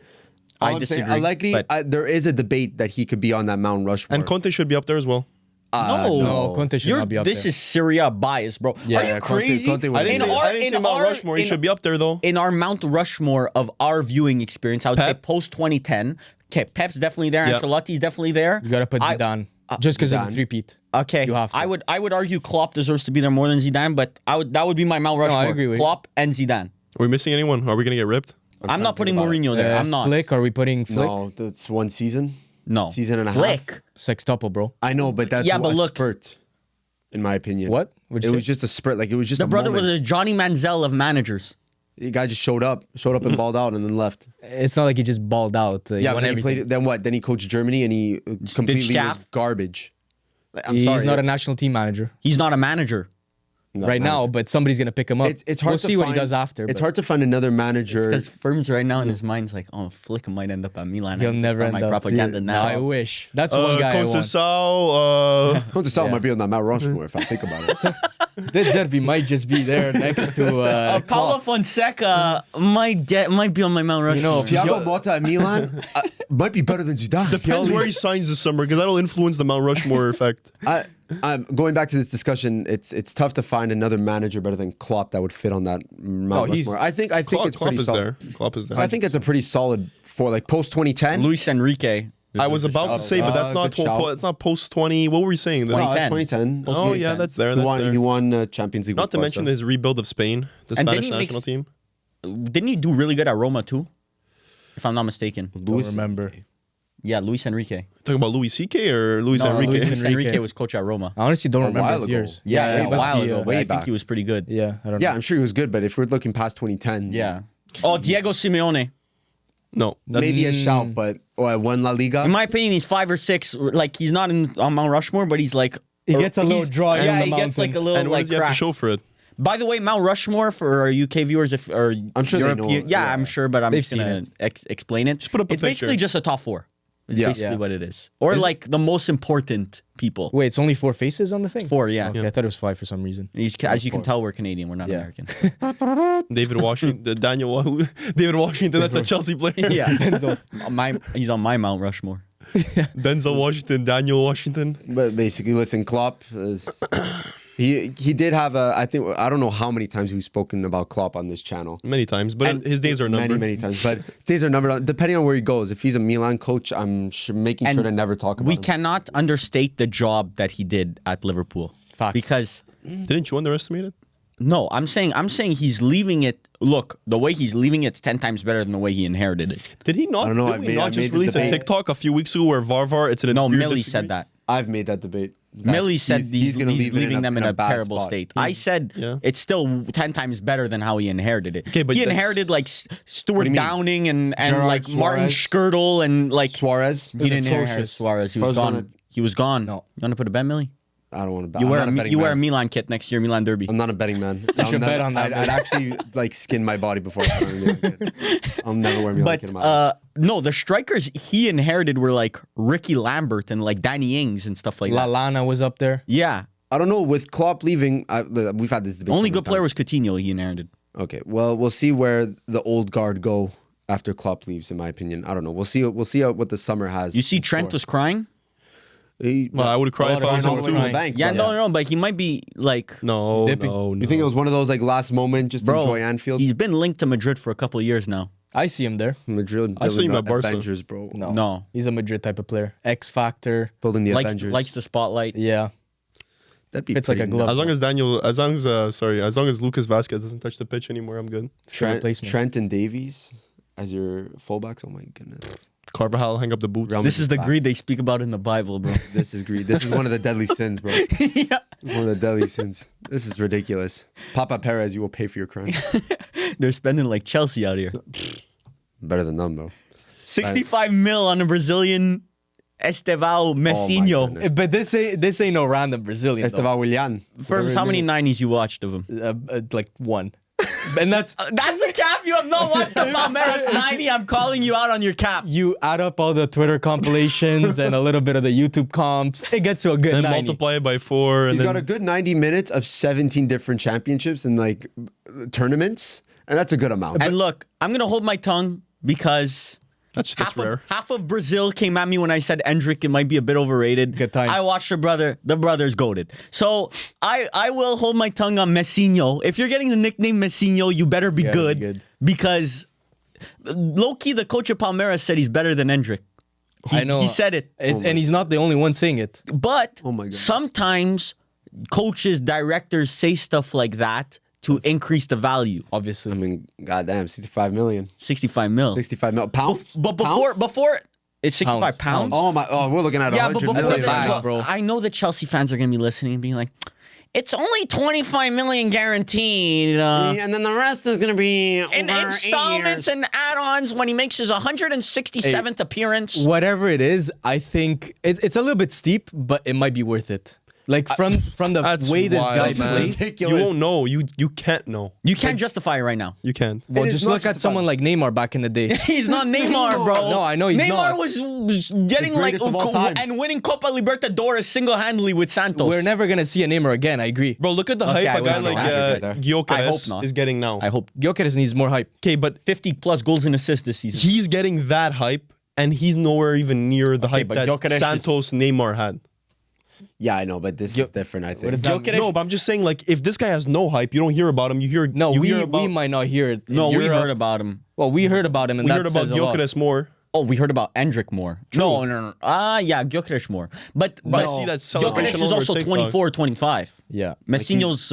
I all I'm saying, disagree, Allegri, but- there is a debate that he could be on that Mount Rushmore. And Conte should be up there as well. No, Conte should not be up This there. is Serie A bias, bro. Yeah, Are you yeah, Conte- crazy? Conte would I didn't be say, there. I didn't say Mount Rushmore. He should be up there though. In our Mount Rushmore of our viewing experience, I would say Pep? post 2010. Okay, Pep's definitely there. Yeah. Ancelotti's definitely there. You gotta put Zidane just because of the Zidane. three-peat. Okay, You have to. I would argue Klopp deserves to be there more than Zidane, but that would be my Mount Rushmore. I agree with you. Klopp and Zidane. Are we missing anyone? Are we gonna get ripped? I'm not putting about it. Mourinho there. I'm not. Flick? Are we putting Flick? No, that's one season. No. Season and a Flick. half. Sextuple, bro. I know, but that's Yeah, but a look- spurt, in my opinion. What? What'd It you was say? just a spurt. Like it was just The a brother was moment. a Johnny Manziel of managers. The guy just showed up and balled out, and then left. It's not like he just balled out. He Yeah, won but then he everything. played. Then what? Then he coached Germany, and he completely was staff? garbage. Like, I'm He's sorry. not a national team manager He's not a manager. No, right now, but somebody's gonna pick him up. It's hard We'll to see what he find- does after. It's but hard to find another manager. Because Firm's right now in his mind's like, oh, Flick might end up at Milan. He'll It's never not end my up. propaganda Yeah, now. I wish. That's one guy I want. Conceição, Conte Sal Yeah. might be on that Mount Rushmore if I think about it. That Zerbi might just be there next to Paulo Fonseca might be on my Mount Rushmore. know, Thiago Motta at Milan might be better than Zidane. depends where he signs this summer because that'll influence the Mount Rushmore effect. I'm going back to this discussion. It's tough to find another manager better than Klopp that would fit on that Mount he's- Rushmore. I think Klopp, it's Klopp pretty is solid. there. Klopp is there. I think it's a pretty solid for like post 2010. Luis Enrique. I was about to say, but that's not good shout. it's not post 20. What were we saying? No, that's 2010. 2010. Oh yeah, that's there. He That's won. there. He won Champions League. Not to with mention Barca. his rebuild of Spain, the And Spanish didn't he national make- team. Didn't he do really good at Roma too? If I'm not mistaken. don't remember. Yeah, Luis Enrique. Talking about Louis CK or Luis Enrique? Luis Luis Enrique. Enrique was coach at Roma. I honestly don't A remember while his ago. years. Yeah, it a must while be, ago. But way I think back. he was pretty good. Yeah, I don't know. Yeah, I'm sure he was good, but if we're looking past 2010, Yeah. Oh, Diego Simeone. No, that's maybe a shout. But won La Liga. In my opinion, he's 5 or 6. Like he's not on Mount Rushmore, but he's like He gets a little he's- draw in Yeah, the he gets like a mountain. little and what like does he have to crack. show for it? By the way, Mount Rushmore for our UK viewers, if or I'm sure they know European, it, yeah, yeah. I'm sure, but I'm They've just gonna seen explain it. put up a it's basically picture. just a top 4. It's Yeah. basically Yeah. what it is, or like the most important people. Wait, it's only 4 faces on the thing? 4, yeah. Okay, I thought it was 5 for some reason. As you can tell, we're Canadian. We're not Yeah. American. David Washington, David Washington. That's a Chelsea player. yeah, he's on my Mount Rushmore. Denzel Washington, Daniel Washington. But basically, listen, Klopp is. He did have a. I don't know how many times we've spoken about Klopp on this channel. Many times, but And his days are numbered. Many times, but his days are numbered. Depending on where he goes. If he's a Milan coach, I'm making sure And to never talk about We him. cannot understate the job that he did at Liverpool. Facts. Because Didn't you underestimate it? no, I'm saying he's leaving it. Look, the way he's leaving it's 10 times better than the way he inherited it. Did he not? I don't know, Did I've we made- not I've just made the release a debate. TikTok a few weeks ago where Varvar? It's an No, weird Millie disagree? said that. I've made that debate. Millie said he's gonna leave it leaving them in a bad terrible spot. state. I said Yeah. it's still 10 times better than how he inherited it. Okay, but he that's- inherited like What Stuart do you mean? Downing and Gerrard, like Martin Suarez? Skirtle and like Suarez. he didn't inherit atrocious. Suarez. He Suarez was gone. wanted- He was gone. No. You want to put a bet, Millie? I don't want to bet. You I'm wear not a betting you wear a man. Milan kit next year, Milan Derby. I'm not a betting man. should bet on that, I'd man. actually like skin my body before I start wearing Milan kit. I'll never wear Milan But kit in my life. no, the strikers he inherited were like Ricky Lambert and like Danny Ings and stuff like that. Lallana was up there. Yeah, I don't know. With Klopp leaving, we've had this debate. only so many good player times. was Coutinho. He inherited. Okay, well, we'll see where the old guard go after Klopp leaves. In my opinion, I don't know. We'll see. We'll see what the summer has. You see, in Trent store. was crying. Well, I would cry if I was all him the way too. to the bank. Yeah, bro. no, but he might be like, No, dipping. no, no. You think it was one of those like last moment, just bro. enjoy Anfield? He's been linked to Madrid for a couple of years now. I see him there. Madrid. I see him building at the Barca. Avengers, bro. No. He's a Madrid type of player. X Factor. Building the Likes Avengers. the spotlight. Yeah. That'd be Fits like pretty a glove. As long as Lucas Vasquez doesn't touch the pitch anymore, I'm good. replacement. Trent and Davies as your fullbacks. Oh my goodness. Carvajal, hang up the boots. Real This is the Madrid greed they speak about in the Bible, bro. back. This is greed. This is one of the deadly sins, bro. yeah. One of the deadly sins. This is ridiculous. Papa Perez, you will pay for your crime. They're spending like Chelsea out here. Better than them, bro. 65 mil on a Brazilian Estevao Messinho. goodness. But this ain't no random Brazilian. though. Estevao Willian. Firms, how many 90s you watched of him? Like 1. And that's That's a cap. You have not watched the Palmeiras 90. I'm calling you out on your cap. you add up all the Twitter compilations and a little bit of the YouTube comps. It gets to a good Then 90. multiply it by 4. And He's then got a good 90 minutes of 17 different championships and like tournaments, and that's a good amount. And look, I'm going to hold my tongue because That's rare. Half of Brazil came at me when I said Endrick, it might be a bit overrated. Good times. I watched the brother's goated. So I will hold my tongue on Messinho. If you're getting the nickname Messinho, you better be good. Because low-key, the coach of Palmeiras said he's better than Endrick. I know. He said it. And he's not the only one saying it. But Oh my goodness. sometimes coaches, directors say stuff like that to increase the value. Obviously. I mean, goddamn, 65 million. 65 mil. 65 million. Pounds? But before it's 65 pounds. Oh, my. Oh, we're looking at Yeah, 100 but before million. that, Wow. bro. I know that Chelsea fans are going to be listening and being like, it's only 25 million guaranteed. And then the rest is going to be In over 8 installments years. and add-ons when he makes his 167th appearance. Whatever it is, I think it's a little bit steep, but it might be worth it. Like from the That's way this wild, guy man. plays. Ridiculous. You won't know. You can't know. You can't justify it right now. You can't. Well, It is just not look at someone like Neymar back in the day. He's not Neymar, bro. No, I know he's Neymar not. was getting like greatest of all time. and winning Copa Libertadores single-handedly with Santos. We're never gonna see a Neymar again. I agree. Bro, look at the Okay, I hype a guy wouldn't like say that. Gyökeres I hope not. is getting now. I hope Gyökeres needs more hype. Okay, but 50 plus goals and assists this season. he's getting that hype, and he's nowhere even near the hype but that Gyökeres is- Santos Neymar had. Yeah, I know, but this is different, I think. is that? Gyökeres- No, but I'm just saying, like, if this guy has no hype, you don't hear about him. You hear No, you hear we about, might not hear it. in No, we Europe. heard about him. Well, we heard about him, and we that heard about says a lot. Gyökeres more. Oh, we heard about Endrick more. No. Yeah, Gyökeres more. But I see that celebration Gyökeres is over also TikTok. 24, 25. Yeah. Messinho's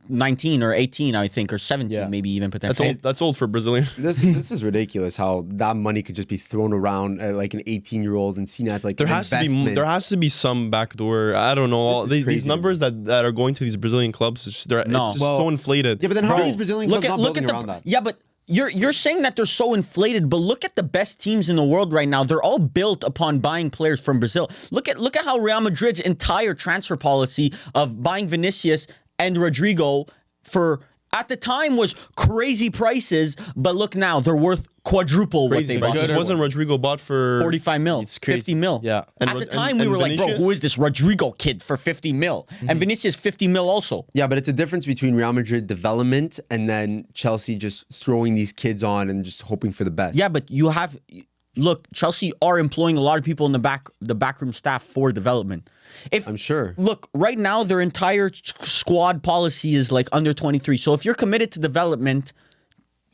19 or 18, I think, or 17, Yeah. maybe even potentially. That's old for Brazilian. This is ridiculous how that money could just be thrown around like an 18-year-old and seen as like There an has investment. to be some backdoor. I don't know. All is these crazy. numbers that are going to these Brazilian clubs, it's just No. so inflated. Yeah, but then how Bro, are these Brazilian clubs not building around that? Yeah, but you're saying that they're so inflated, but look at the best teams in the world right now. They're all built upon buying players from Brazil. Look at how Real Madrid's entire transfer policy of buying Vinicius and Rodrigo for at the time was crazy prices, but look now, they're worth quadruple what they bought. Because them for. wasn't Rodrigo bought for 45 mil, It's crazy. 50 mil. Yeah. And At the Rod- time, and- we and were like, bro, Vinicius? who is this Rodrigo kid for 50 mil? And Vinicius 50 mil also. Yeah, but it's a difference between Real Madrid development and then Chelsea just throwing these kids on and just hoping for the best. Yeah, but you have look, Chelsea are employing a lot of people in the backroom staff for development. If I'm sure. Look, right now their entire squad policy is like under 23. So if you're committed to development,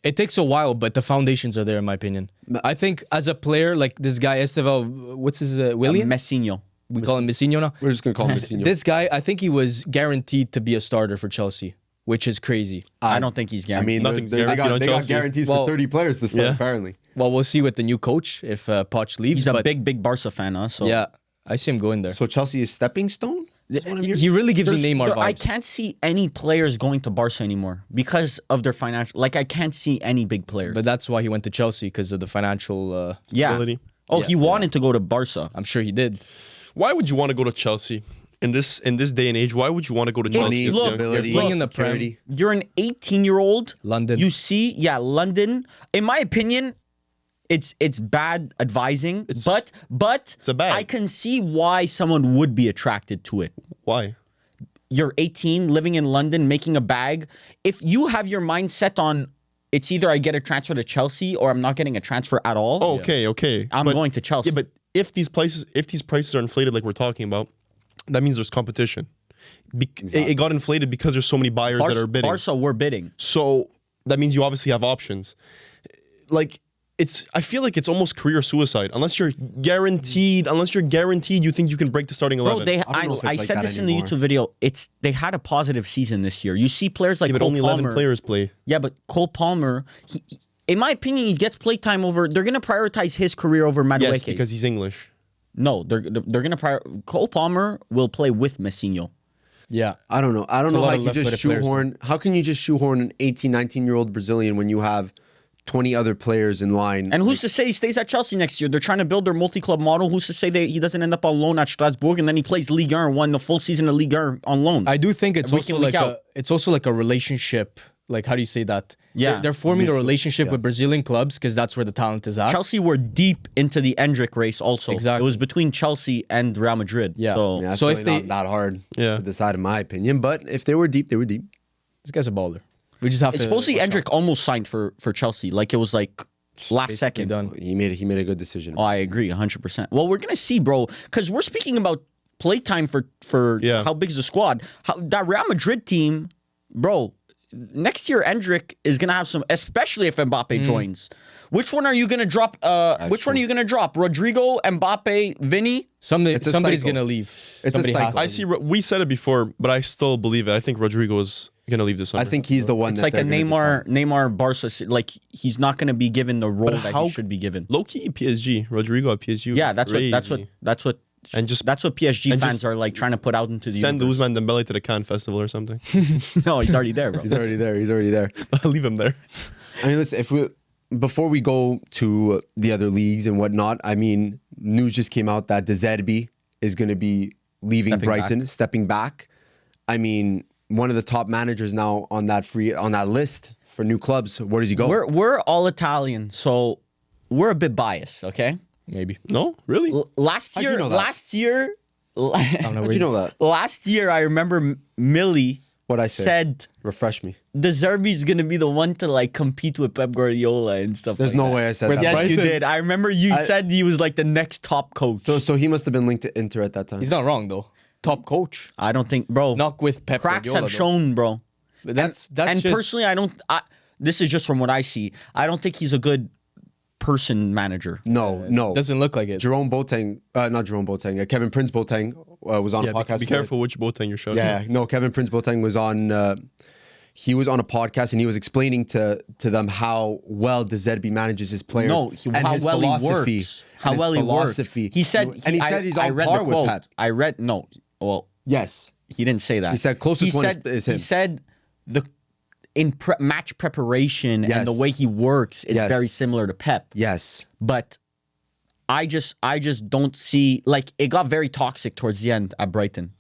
It takes a while, but the foundations are there, in my opinion. I think as a player, like this guy Estevao, what's his William? Messinho. We call him Messinho now. We're just gonna call him Messinho. This guy, I think he was guaranteed to be a starter for Chelsea, which is crazy. I don't think he's I guaranteed. mean, Nothing's they guaranteed on got Chelsea. guarantees Well, for 30 players to start, yeah. apparently. Well, we'll see with the new coach if Poch leaves. He's a but big Barca fan, huh? So yeah, I see him going there. So Chelsea is stepping stone? He really gives me Neymar vibes. I can't see any players going to Barca anymore because of their financial. Like I can't see any big players. But that's why he went to Chelsea, because of the financial. yeah. Stability. Oh, Yeah, he wanted to go to Barca. I'm sure he did. Why would you want to go to Chelsea in this day and age? Why would you want to go to Chelsea? Money, as look, young? stability, you're playing in the Prem. security. You're an 18-year-old. London. You see, London. In my opinion, it's bad advising, but it's a bag. I can see why someone would be attracted to it. Why? You're 18, living in London, making a bag. If you have your mind set on it's either I get a transfer to Chelsea or I'm not getting a transfer at all. Oh, okay. I'm going to Chelsea. Yeah, but if these prices are inflated like we're talking about, that means there's competition. It got inflated because there's so many buyers that are bidding. Barca were bidding. So that means you obviously have options. Like I feel like it's almost career suicide unless you're guaranteed. You think you can break the starting 11. Bro, I don't know if it's I like said that this anymore. in the YouTube video. They had a positive season this year. You see players like but Cole only Palmer. 11 players play. Yeah, but Cole Palmer, in my opinion, he gets playtime over. They're gonna prioritize his career over Madueke. Yes, because he's English. No, they're gonna Cole Palmer will play with Messinho. Yeah. I don't know. I don't There's a know lot how of you just left-footed players. shoehorn. How can you just shoehorn an 18, 19-year-old Brazilian when you have 20 other players in line? And who's to say he stays at Chelsea next year? They're trying to build their multi-club model. Who's to say he doesn't end up on loan at Strasbourg and then he plays Ligue 1 and won the full season of Ligue 1 on loan? I do think it's Week also in, week like out. it's also like a relationship. Like, how do you say that? Yeah. They're forming a relationship with Brazilian clubs because that's where the talent is at. Chelsea were deep into the Endrick race also. Exactly. It was between Chelsea and Real Madrid. Yeah. So, Yeah, that's So really if they- not that hard Yeah. to decide, in my opinion. But if they were deep, they were deep. This guy's a baller. We just have it's to. supposedly watch Endrick almost signed for Chelsea. Like it was like last Basically second. done. He made a good decision. Oh, I agree 100%. Well, we're gonna see, bro, because we're speaking about playtime for Yeah. how big is the squad. That Real Madrid team, bro. Next year, Endrick is gonna have some, especially if Mbappe joins. Which one are you gonna drop? Which one are you gonna drop? Rodrigo, Mbappe, Vinny? It's a Somebody's cycle. gonna leave. It's a Somebody has cycle. to. I see. We said it before, but I still believe it. I think Rodrigo is gonna leave this summer. I think he's the one. It's that like a they're gonna Neymar Barca. Like he's not gonna be given the role that how- he should be given. low key PSG. Rodrigo at PSG. Yeah, that's what. And just That's what PSG and fans just are like trying to put out into the send universe. Ousmane Dembele to the Cannes Festival or something. No, he's already there, bro. He's already there. He's already there. Leave him there. I mean, listen, before we go to the other leagues and whatnot, I mean, news just came out that De Zerbi is going to be leaving Stepping Brighton, stepping back. I mean, one of the top managers now on that list for new clubs. Where does he go? We're all Italian, so we're a bit biased, okay? Maybe. No, really. Last How'd you year, know that? last year, How'd you know that? last year, I remember Millie What I said. said Refresh me. De Zerbi's gonna be the one to like compete with Pep Guardiola and stuff. There's like no that. way I said With that. Yes, you Brighton. did. I remember you said he was like the next top coach. So he must have been linked to Inter at that time. He's not wrong though. Top coach. I don't think, bro. Not with Pep cracks Guardiola, have though. shown, bro. But that's And just, personally, I don't. This is just from what I see. I don't think he's a good person manager. No. doesn't look like it. Jerome Boateng, not Jerome Boateng, Kevin Prince Boateng was on a podcast. Be careful which Boateng you're showing. Yeah, no, Kevin Prince Boateng was on. He was on a podcast and he was explaining to them how well De Zerbi manages his players. No, and how his well he philosophy, works. How and his well he works. philosophy. He said, and he said he's I on read par the with quote. Pep. I read no. Well, Yes, he didn't say that. He said closest one is him. He said match preparation Yes. and the way he works is Yes. very similar to Pep. yes. But I just don't see, like, it got very toxic towards the end at Brighton.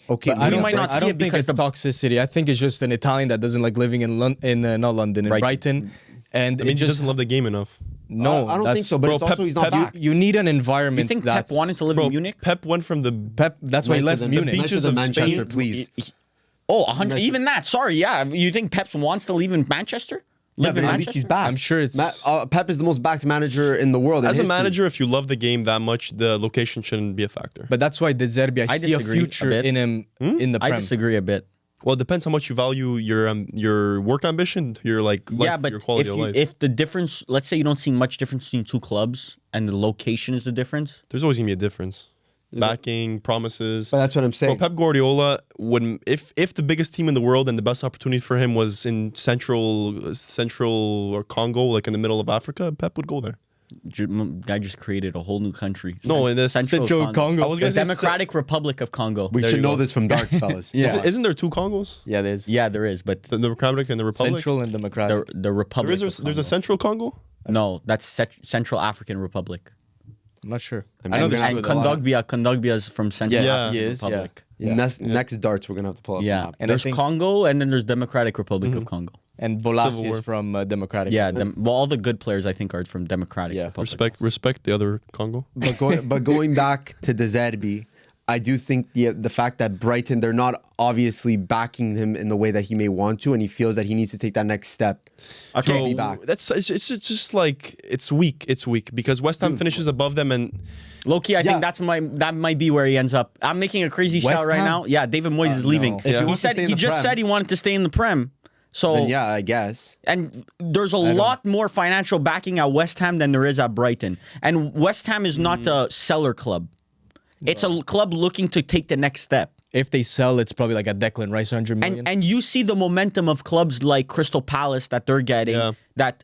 Okay, I don't, might not I see don't it think because it's toxicity. I think it's just an Italian that doesn't like living in not London, in Brighton. And That it means he just doesn't love the game enough. no. I don't think that's- so. But Bro, it's also Pep- he's not Pep- back. You need an You environment think that's Pep wanted to live in Munich? Pep went from the Pep. That's why he left Munich. beaches of of Manchester, Spain. please. Oh, 100. Even that. Sorry, yeah. You think Pep wants to leave in Manchester? Yeah, Live but in at least Manchester? he's back. I'm sure it's- Pep is the most backed manager in the world. in As a history. manager, if you love the game that much, the location shouldn't be a factor. But that's why De Zerbi, I see a disagree a future bit. in him in the I Prem. disagree a bit. Well, it depends how much you value your work ambition, your life, Yeah, but your quality of life. if the difference, let's say you don't see much difference between two clubs and the location is the difference. There's always gonna be a difference. Backing, promises. But that's what I'm Well, saying. Pep Guardiola would, if the biggest team in the world and the best opportunity for him was in central or Congo, like in the middle of Africa, Pep would go there. Guy just created a whole new country. No, in this Central Congo. I was The gonna say Democratic Republic of Congo. We There should you know go. this from darts, fellas. Yeah. Isn't there two Congos? Yeah, there's Yeah, there is, but The Democratic and the Republic. Central and Democratic. the Republic. There's of a Congo. Central Congo. No, that's Central African Republic. I'm not sure. mean, I know I'm there's gonna And have to- Kondogbia is from Central Yeah, African he is, yeah. Republic. Yeah. Next darts, we're gonna have to pull up. Yeah, the map. And I there's think- Congo, and then there's Democratic Republic of Congo. And Bolas Civil War. is from Democratic. Yeah, well, all the good players I think are from Democratic Yeah. Republic. Respect the other Congo. But going back to De Zerbi, I do think the fact that Brighton, they're not obviously backing him in the way that he may want to, and he feels that he needs to take that next step. Okay, be back. It's just like it's weak. It's weak because West Ham finishes above them, and Loki, I Yeah. think that might be where he ends up. I'm making a crazy West shout right Ham? now. Yeah, David Moyes is leaving. no. If he Yeah. wants to stay in He the just Prem, said he wanted to stay in the Prem. So then yeah, I guess. and there's a lot more financial backing at West Ham than there is at Brighton. And West Ham is not a seller club. It's a club looking to take the next step. If they sell, it's probably like a Declan Rice 100 million. And you see the momentum of clubs like Crystal Palace that they're getting. Yeah. That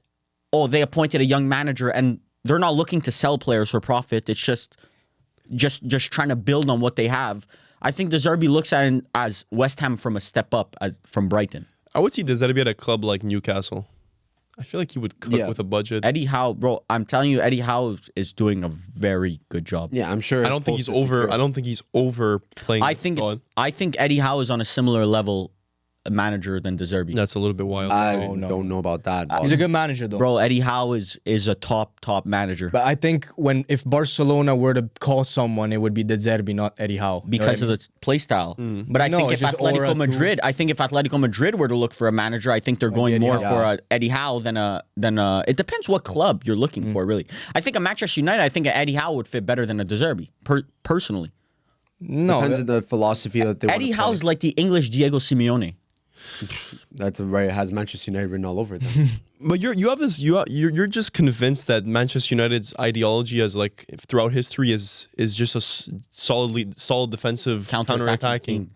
they appointed a young manager and they're not looking to sell players for profit. It's just trying to build on what they have. I think De Zerbi looks at it as West Ham from a step up from Brighton. I would see De Zerbi at a club like Newcastle. I feel like he would cook Yeah. with a budget. Eddie Howe, bro, I'm telling you, Eddie Howe is doing a very good job. Yeah, I'm sure. I don't think he's post is over. secure. I don't think he's overplaying. I think God. I think Eddie Howe is on a similar level manager than De Zerbi. That's a little bit wild. I no. don't know about that. He's a good manager though. Bro, Eddie Howe is a top manager But I think if Barcelona were to call someone, it would be De Zerbi, not Eddie Howe. because of the play style. But I No, think it's if just aura Atletico Madrid were to look for a manager, I think they're going Eddie more Howe. for a Eddie Howe than a. It depends what club you're looking for, really. I think a Manchester United, I think a Eddie Howe would fit better than a De Zerbi, personally. No, Depends on the philosophy that they want Eddie to play. Howe's like the English Diego Simeone. That's right. It has Manchester United written all over them. But you're just convinced that Manchester United's ideology as like throughout history is just a solid defensive Counter-attacking counter-attacking.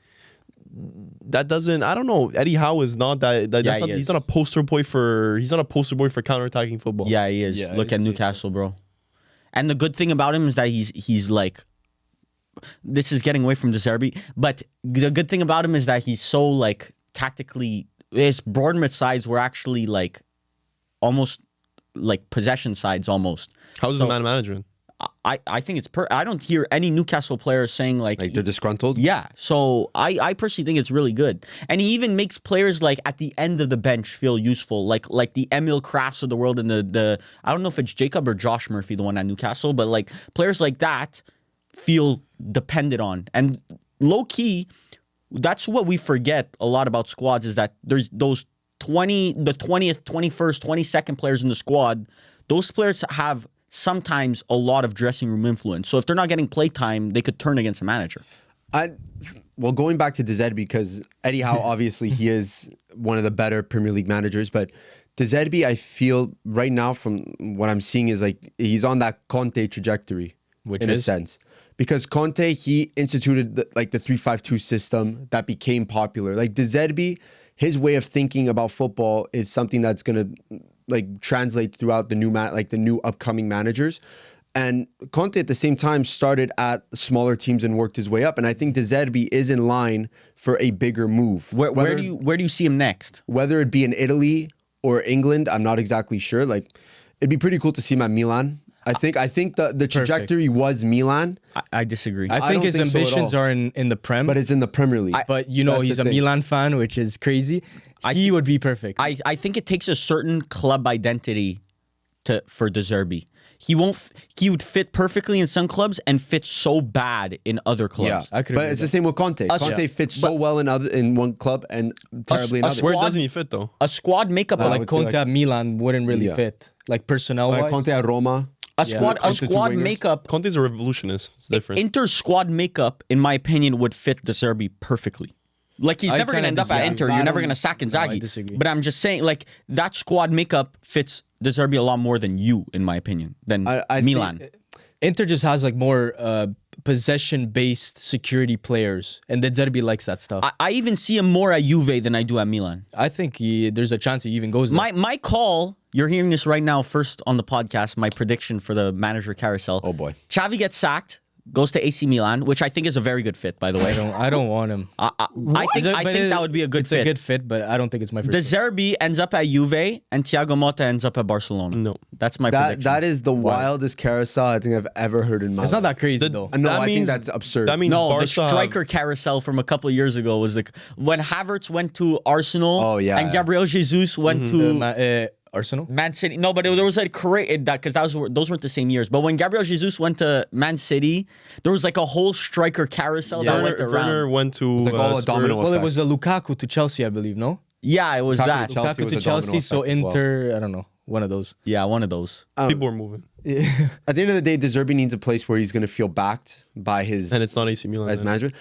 That doesn't. I don't know. Eddie Howe is not that. That's Yeah, not, he he's is. not a poster boy for. He's not a poster boy for counter-attacking football. Yeah, he is. Yeah, Look at it's- Newcastle, bro. And the good thing about him is that he's like. This is getting away from De Zerbi, but the good thing about him is that he's so like tactically. His Bournemouth sides were actually like almost like possession sides almost. How's the man management? I think it's I don't hear any Newcastle players saying like Like they're disgruntled. yeah. So I personally think it's really good. And he even makes players like at the end of the bench feel useful. Like the Emil Crafts of the world and the I don't know if it's Jacob or Josh Murphy, the one at Newcastle, but like players like that feel depended on. And low key, that's what we forget a lot about squads is that there's those the 20th, 21st, 22nd players in the squad. Those players have sometimes a lot of dressing room influence. So if they're not getting play time, they could turn against a manager. Well, going back to De Zerbi, because Eddie Howe, obviously, he is one of the better Premier League managers. But De Zerbi, I feel right now from what I'm seeing is like he's on that Conte trajectory, Which in a is? sense. Because Conte, he instituted the 3-5-2 system that became popular. Like De Zerbi, his way of thinking about football is something that's gonna like translate throughout the new upcoming managers. And Conte at the same time started at smaller teams and worked his way up. And I think De Zerbi is in line for a bigger move. Where do you see him next? Whether it be in Italy or England, I'm not exactly sure. Like, it'd be pretty cool to see him at Milan. I think the trajectory was Milan, I disagree. I think don't his think so at ambitions all. are in the Prem. but it's in the Premier League. But you know, That's he's the a thing. Milan fan, which is crazy. He would be perfect. I think it takes a certain club identity for De Zerbi. He would fit perfectly in some clubs and fit so bad in other clubs. Yeah, I could but agree it's with the same with Conte. Conte fits so well in one club and terribly in a others. Where Squad- doesn't he fit though? A squad makeup I of like would say, Conte like- at Milan wouldn't really Yeah. fit, like personnel-wise. Conte at Roma. a squad Conte two wingers. makeup. Conte's a revolutionist. It's different. Inter's squad makeup, in my opinion, would fit De Zerbi perfectly. Like he's I never going to kinda end up at disagree. Inter. I You're never don't- going to sack I Inzaghi. disagree. But I'm just saying, like that squad makeup fits De Zerbi a lot more than you, in my opinion, than I Milan. think- Inter just has like more possession-based security players, and De Zerbi likes that stuff. I even see him more at Juve than I do at Milan. I think there's a chance he even goes there. My call, you're hearing this right now first on the podcast, my prediction for the manager carousel. Oh, boy. Xavi gets sacked, goes to AC Milan, which I think is a very good fit, by the way. I don't want him. I think that would be a good it's fit. a good fit, but I don't think it's my De first. Zerbi ends up at Juve and Thiago Motta ends up at Barcelona. No. That's my prediction. That is the wildest carousel I think I've ever heard in my It's life. not that crazy though. No, That I means- think that's absurd. That means no, the Barca striker carousel from a couple of years ago was like when Havertz went to Arsenal Oh, yeah, and yeah. Gabriel Jesus went to Arsenal. Man City. No, but there was like because those weren't the same years. But when Gabriel Jesus went to Man City, there was like a whole striker carousel that went around. Werner went to like all a Spurs. domino Well, it effect. was a Lukaku to Chelsea, I believe. No, Yeah, it was Lukaku that. to Chelsea Lukaku was to a domino Chelsea, so effect as well. Inter. I don't know, one of those. Yeah, one of those. People were moving, At the end of the day, De Zerbi needs a place where he's going to feel backed by his and it's not AC Milan. as then. management.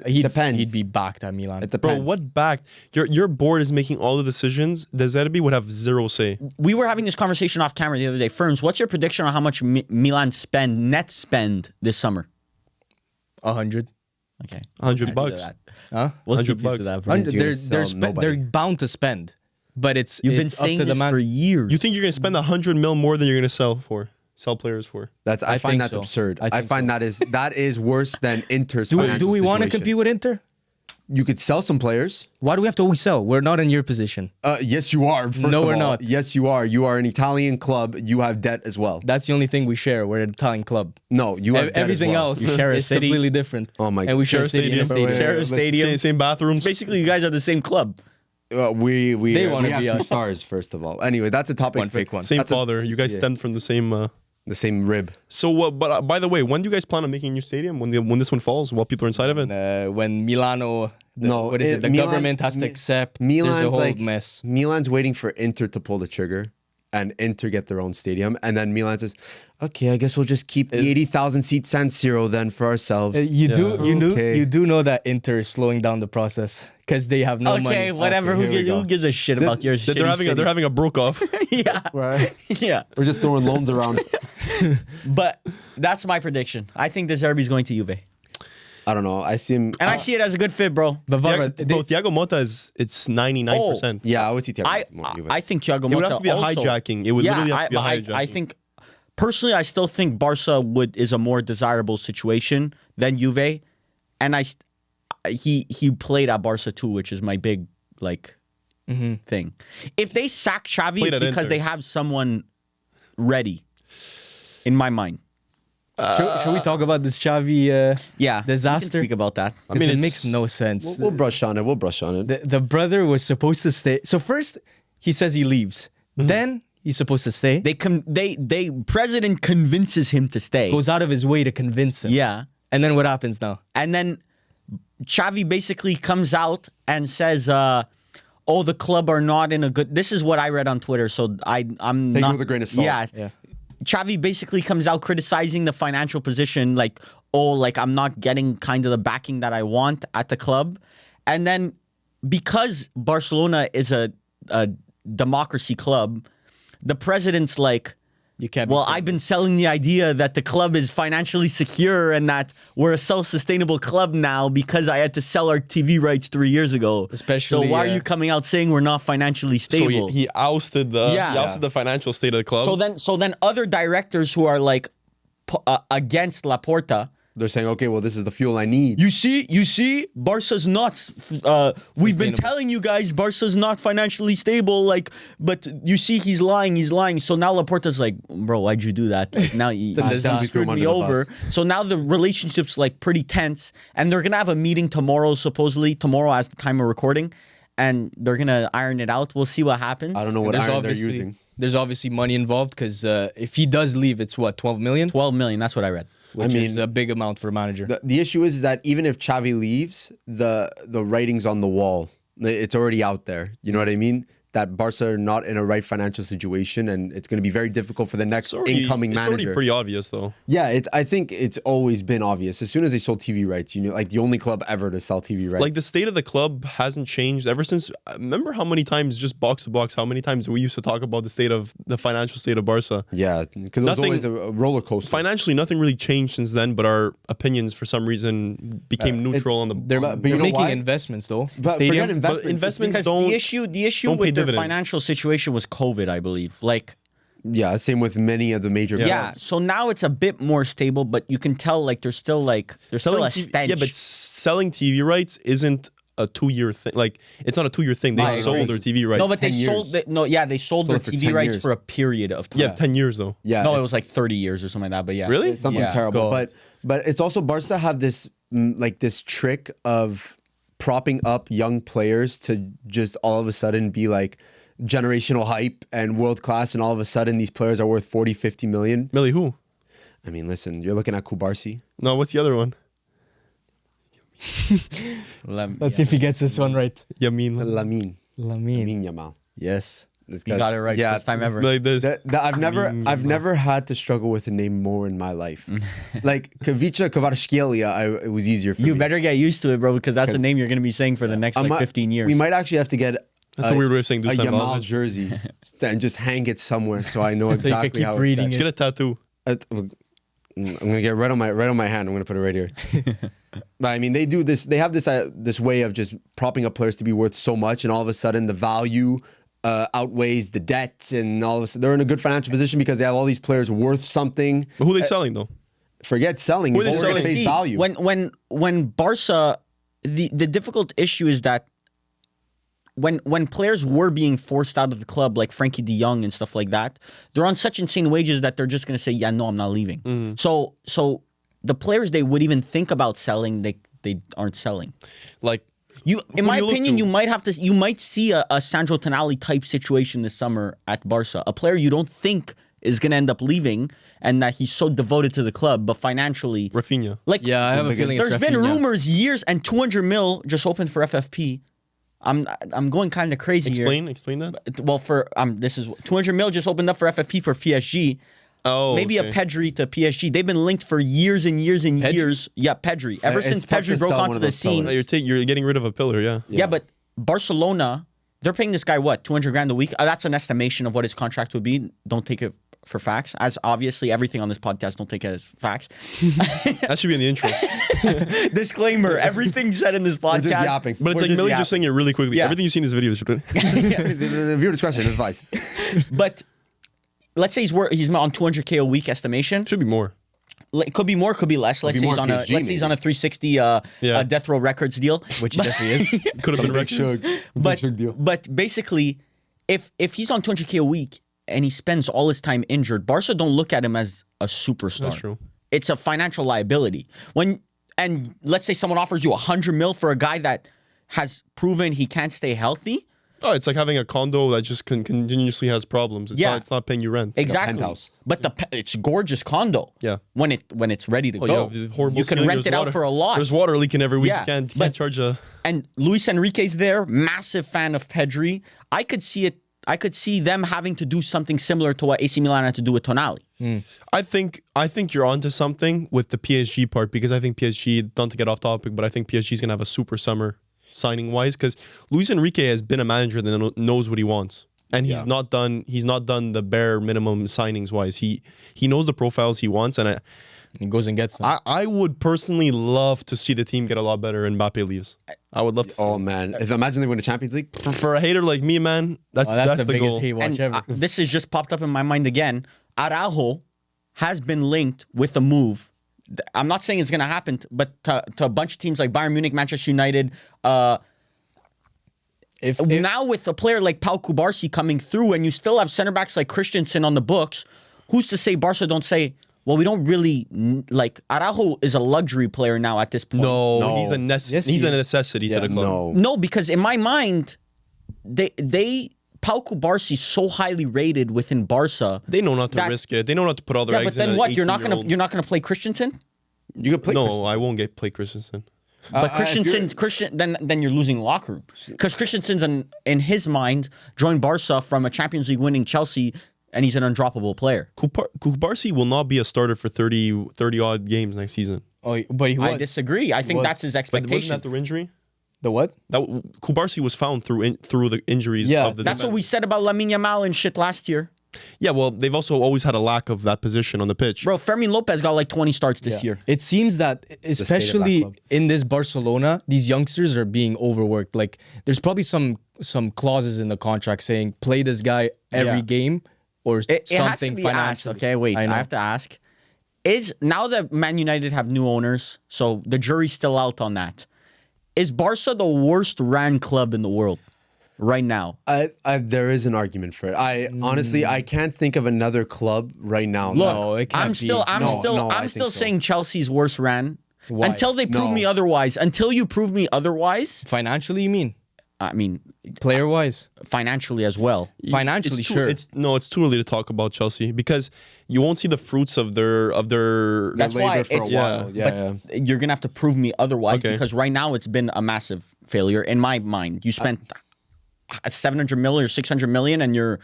He'd Depends. He'd be backed at Milan. It Bro, depends. what backed? Your board is making all the decisions. De Zerbi would have zero say. We were having this conversation off camera the other day. Ferns, what's your prediction on how much Milan net spend this summer? 100. Okay, $100. Huh? We'll $100 keep you to that. bucks. Ferns. You're They're gonna sell nobody. they're bound to spend, but it's You've been it's up saying to the this man. for years. You think you're gonna spend 100 mil more than you're gonna sell players for? I I find think that's so. absurd. I I think find that is worse than Inter's Do financial we want to situation. compete with Inter? You could sell some players. Why do we have to always sell? We're not in your position. Yes, you are. First No, of we're all. not. Yes, you are. You are an Italian club. You have debt as well. That's the only thing we share. We're an Italian club. No, you have debt as Everything well. else You share a is city. completely different. Oh my And we God. share Share a stadium. a stadium. Share a let's- stadium. Same bathrooms. Basically, you guys are the same club. They wanna have be 2 us. stars first of all. Anyway, that's a topic. One fake one. Same That's a- father. You guys stemmed from the same. The same rib. So, but by the way, when do you guys plan on making a new stadium? When this one falls, while people are inside of it? When Milano, No, the Milan- government has to accept. Milan's there's a whole like mess. Milan's waiting for Inter to pull the trigger, and Inter get their own stadium, and then Milan says, "Okay, I guess we'll just keep the 80,000 seat San Siro then for ourselves." You Okay. do know that Inter is slowing down the process because they have no money. Okay, whatever. Okay, here we go. Who gives a shit about your shitty They're having a broke off. yeah. Right? Yeah. We're just throwing loans around. But that's my prediction. I think De Zerbi's going to Juve. I don't know. I see him. And I see it as a good fit, bro. But Vavra, Thiago Motta it's 99%. Yeah, I would see Thiago. I think Thiago Motta It would have to be a also, hijacking. It would literally have to be a hijacking. I think personally, I still think Barca is a more desirable situation than Juve, and he played at Barca too, which is my big thing. If they sack Xavi, Played it's at because Inter. they have someone ready. In my mind, should we talk about this Xavi yeah, we can disaster? speak about that. I mean, it it's- makes no sense. We'll brush on it. We'll brush on it. The brother was supposed to stay. So first, he says he leaves. Then he's supposed to stay. They president convinces him to stay. Goes out of his way to convince him. Yeah. And then what happens now? And then Xavi basically comes out and says, "Oh, the club are not in a good." This is what I read on Twitter, so I'm Take it not with a grain of salt. Yeah. Xavi basically comes out criticizing the financial position, like, "Oh, like I'm not getting kind of the backing that I want at the club," and then because Barcelona is a democracy club, the president's like, You can't. be well, saying I've been selling the idea that the club is financially secure and that we're a self-sustainable club now because I had to sell our TV rights 3 years ago. Especially, so why are you coming out saying we're not financially So stable? he ousted the financial state of the club. So then other directors who are like against Laporta. They're saying, okay, well, this is the fuel I need. You see, Barca's not. We've been Sustainable. telling you guys, Barca's not financially stable. Like, but you see, he's lying. So now Laporta's like, bro, why'd you do that? Like, now you disaster. screwed Throw him me under the over. bus. So now the relationship's like pretty tense, and they're gonna have a meeting tomorrow, supposedly tomorrow as the time of recording, and they're gonna iron it out. We'll see what happens. I don't know what There's iron they're obviously using. there's obviously money involved because if he does leave, it's what 12 million, 12 million. That's what I read. which I is mean, a big amount for a manager. The issue is that even if Xavi leaves, the writing's on the wall. It's already out there. You know what I mean? That Barca are not in a right financial situation, and it's going to be very difficult for the next incoming it's manager. already pretty obvious though. Yeah, I think it's always been obvious. As soon as they sold TV rights, like the only club ever to sell TV rights. Like the state of the club hasn't changed ever since. Remember how many times just box to box? How many times we used to talk about the financial state of Barca? yeah, because it was Nothing- always a roller coaster. Financially, nothing really changed since then, but our opinions for some reason became neutral on the. They're, but they're you know making why? investments though. But Stadium. forget investment. But investments Because don't. the issue don't pay with their dividend. financial situation was COVID, I believe. Like. Yeah, same with many of the major Yeah. clubs. So now it's a bit more stable, but you can tell like there's still a stench. Yeah, but selling TV rights isn't a 2-year thing. Like it's not a 2-year thing. They I sold agree. their TV rights. no, but they 10 sold years. they sold their for TV 10 rights years. for a period of time. yeah, 10 years though. Yeah, No, it was like 30 years or something like that. But yeah, Really? It's something Yeah. terrible. God. But it's also Barca have this this trick of propping up young players to just all of a sudden be like generational hype and world class, and all of a sudden these players are worth 40, 50 million. Millie, who? I mean, listen, you're looking at Kubarsi. No, what's the other one? Let's see if he gets this one right. Yamin. Lamine Lamine. Yamal. Yes. This You guy- got it right first time ever. Like this. I've never had to struggle with a name more in my life. Like Kavica Kvaratskhelia, it was easier for me. You better get used to it, bro, because that's a name you're gonna be saying for the next like 15 years. We might actually have to get That's a weird way of saying a Dusan Yamal Vlahovic. jersey and just hang it somewhere so I know you can exactly keep how reading it's Get a tattoo. I'm gonna get right on my hand. I'm gonna put it right here. But I mean, they do this. They have this way of just propping up players to be worth so much, and all of a sudden the value outweighs the debt, and all of a sudden they're in a good financial position because they have all these players worth something. But who are they selling though? Forget selling. Who are It's they over selling? face value. When Barca, the difficult issue is that when players were being forced out of the club, like Frankie de Jong and stuff like that, they're on such insane wages that they're just gonna say, yeah, no, I'm not leaving. Mm-hmm. So the players they would even think about selling, they aren't selling. Like In my do you look opinion, to? you might see a Sandro Tonali type situation this summer at Barca. A player you don't think is going to end up leaving, and that he's so devoted to the club, but financially, Rafinha. like Yeah, I have a feeling it's there's been Rafinha. rumors years, and 200 mil just opened for FFP. I'm going kind of crazy Explain that. here. Well, for this is 200 mil just opened up for FFP for PSG. Oh, Maybe okay. a Pedri to PSG. They've been linked for years and years and Pedri? years. Yeah, Pedri. Ever It's since tough to Pedri broke sell one onto of the those scene. pillars. You're getting rid of a pillar, yeah. Yeah, but Barcelona, they're paying this guy what, 200 grand a week? That's an estimation of what his contract would be. Don't take it for facts. As obviously everything on this podcast, don't take it as facts. That should be in the intro. Disclaimer: everything said in this podcast. just yapping. But it's we're like Millie yapping. just saying it really quickly. Yeah. Everything you see in this video is The viewer discretion advice. But let's say he's on 200K a week estimation. should be more. It could be more, could be less. Let's be say more he's on a PSG let's say he's on a 360 Death Row Records deal. Which he definitely is. Could have been Big records. Shug. But basically, if he's on 200K a week and he spends all his time injured, Barca don't look at him as a superstar. That's true. It's a financial liability. And let's say someone offers you 100 mil for a guy that has proven he can't stay healthy. Oh, it's like having a condo that just continuously has problems. It's not paying you rent. Exactly. penthouse. But it's gorgeous condo. Yeah. When it's ready to Oh, go. yeah, horrible You can ceiling, rent there's it out water. for a lot. There's water leaking every week. Yeah, You can't but- charge a. And Luis Enrique's there, massive fan of Pedri. I could see them having to do something similar to what AC Milan had to do with Tonali. I think you're onto something with the PSG part, because I think PSG, not to get off topic, but I think PSG is gonna have a super summer signing wise, because Luis Enrique has been a manager that knows what he wants, and he's not done the bare minimum signings wise. He knows the profiles he wants, and He goes and gets them. I would personally love to see the team get a lot better and Mbappe leaves. I would love to see Oh man, if imagine they win the Champions League. for a hater like me, man, that's that's the the biggest goal. hate watch And ever. this has just popped up in my mind again. Araujo has been linked with a move. I'm not saying it's going to happen, but to a bunch of teams like Bayern Munich, Manchester United. If Now with a player like Pau Kubarsi coming through, and you still have center backs like Christensen on the books, who's to say Barca don't say, well, we don't really like Araujo is a luxury player now at this point. No, he's a Yes, he's he a is. necessity Yeah, to the club. No. No, because in my mind, Pau Kubarsi is so highly rated within Barca. They know not to That- risk it. They know not to put all their Yeah, but eggs then in. what? You're not gonna play Christensen. You could play. No, I won't play Christensen. But if you're- then you're losing the locker room, because Christensen's in his mind joined Barca from a Champions League winning Chelsea, and he's an undroppable player. Kubarsi will not be a starter for 30 odd games next season. but he was. I disagree. I think was. that's his But wasn't expectation. that through injury? The what? That Kubarsi was found through the injuries. Yeah, of the That's what we said about Lamine Yamal and shit last year. Yeah, well, they've also always had a lack of that position on the pitch. Bro, Fermin Lopez got like 20 starts this year. It seems that, that especially club. in this Barcelona, these youngsters are being overworked. Like, there's probably some clauses in the contract saying play this guy every Yeah. game or It has to something be asked. financially. Okay, wait. I know. have to ask. Is now that Man United have new owners, so the jury's still out on that. Is Barca the worst ran club in the world right now? There is an argument for it. Honestly, I can't think of another club right now. Look, No, it can't I'm be. still No, I I'm think still so. saying Chelsea's worst ran. Why? Until they prove No. me otherwise. Until you prove me otherwise, Financially, you mean? I mean, Player wise? financially as well. Financially, It's sure. It's too early to talk about Chelsea, because you won't see the fruits of their. That's why labor for a it's while. Yeah, but you're gonna have to prove me otherwise, Okay. because right now it's been a massive failure in my mind. You spent 700 million or 600 million, and your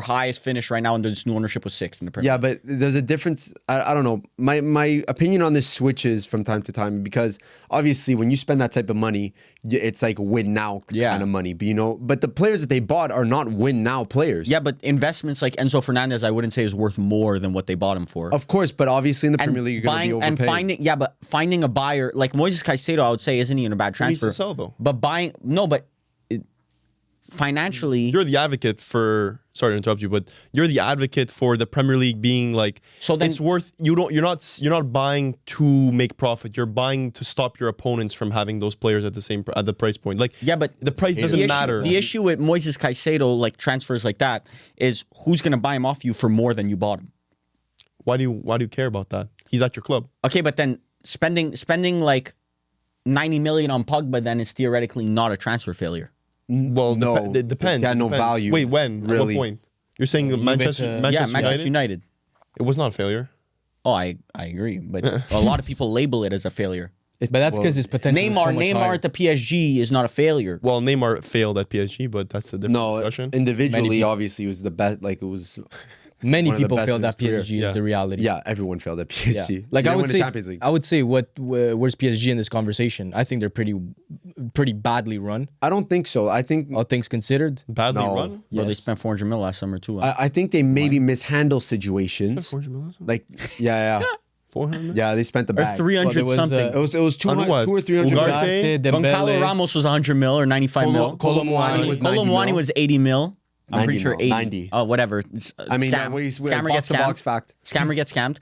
highest finish right now under this new ownership was 6th in the Premier. Yeah, but there's a difference. I don't know. My opinion on this switches from time to time, because obviously when you spend that type of money, it's like win now kind of money. But but the players that they bought are not win now players. Yeah, but investments like Enzo Fernandez, I wouldn't say is worth more than what they bought him for. Of course, but obviously in the Premier League, you're going to be overpaying. Finding a buyer like Moises Caicedo, I would say, isn't he in a bad needs transfer? to sell, though. But financially, You're the advocate for. Sorry to interrupt you, but you're the advocate for the Premier League being like. So then- it's worth. You're not buying to make profit. You're buying to stop your opponents from having those players at the price point. Like, yeah, but the price doesn't issue- matter. The issue with Moises Caicedo, like transfers like that, is who's going to buy him off you for more than you bought him. Why do you care about that? He's at your club. Okay, but then spending like 90 million on Pogba then is theoretically not a transfer failure. Well, No, it depends. it had It no depends. value, Wait, when? At really. what point? You're saying Leave Manchester, it, Manchester Manchester United? United. It was not a failure. Oh, I agree, but a lot of people label it as a failure. But that's because his potential is so much Neymar higher. at the PSG is not a failure. Well, Neymar failed at PSG, but that's a different No, discussion. individually, people- obviously, it was the best. Like it was. Many one of the people best failed in at his career. PSG Yeah. is the reality. Yeah, everyone failed at PSG. Yeah. They Like didn't I would win say, the Champions League. I would say, where's PSG in this conversation? I think they're pretty badly run, I don't think so. I think all things considered. Badly No. run? Bro, they Yes. spent 400 mil last summer too. Huh? I think they maybe mishandle situations. 400 million? Like yeah, 400 million? yeah, they spent the or bag. 300 Well, there was, something. It was 200, On what? 2 or 300. Ugarte? million. Ugarte, Goncalo Dembele. Ramos was 100 mil or 95 mil. Colomwani was 90 Colomwani mil. was 80 mil. I'm 90 pretty sure mil, 80. 90. Oh, whatever. It's, I mean, scam. Scammer box gets to box scammed. fact. Scammer gets scammed.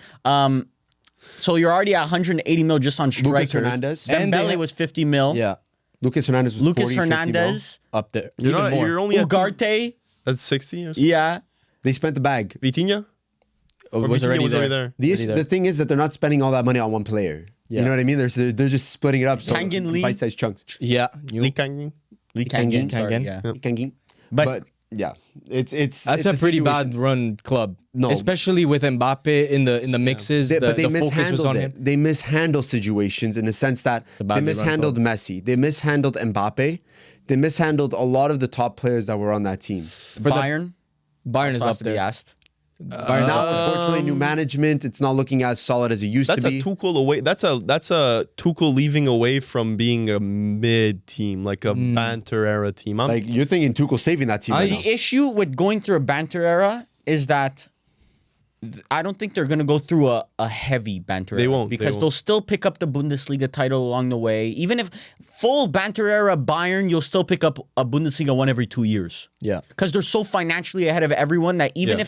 So you're already at 180 mil just on strikers. Hernandez. And they Dembele have- was 50 mil. Yeah, Lucas Hernandez was Lucas 40, 50 mil. Hernandez. up there. You're, Even not, more. you're only at Ugarte. that's 60 or something? Yeah. They spent the bag. Vitinha? Oh, Or it was Vitinha already was there. already there. The, Already there. the thing is that they're not spending all that money on one player. Yeah. You know what I mean? They're just splitting it up. So Kangin it's Lee. bite-sized chunks. Yeah, Lee Kangin? Lee Kangin. Kangin. Sorry, Kangin. yeah. Kangin. But yeah, it's that's it's a pretty situation. bad run club. No. Especially with Mbappe in the mixes. But they the focus was mishandled on it. him. They mishandled situations in the sense that a they badly run mishandled club. Messi. They mishandled Mbappe. They mishandled a lot of the top players that were on that team. Bayern. Bayern is Has up to be there. asked. Bayern Now, unfortunately, new management. It's not looking as solid as it used That's to a be. Tuchel away. That's a Tuchel leaving away from being a mid team, like a banter era team. Like you're thinking Tuchel saving that team. Right now. The issue with going through a banter era is that I don't think they're going to go through a heavy banter They era won't, they because won't. they'll still pick up the Bundesliga title along the way. Even if full banter era Bayern, you'll still pick up a Bundesliga one every 2 years. Yeah. Because they're so financially ahead of everyone that even Yeah.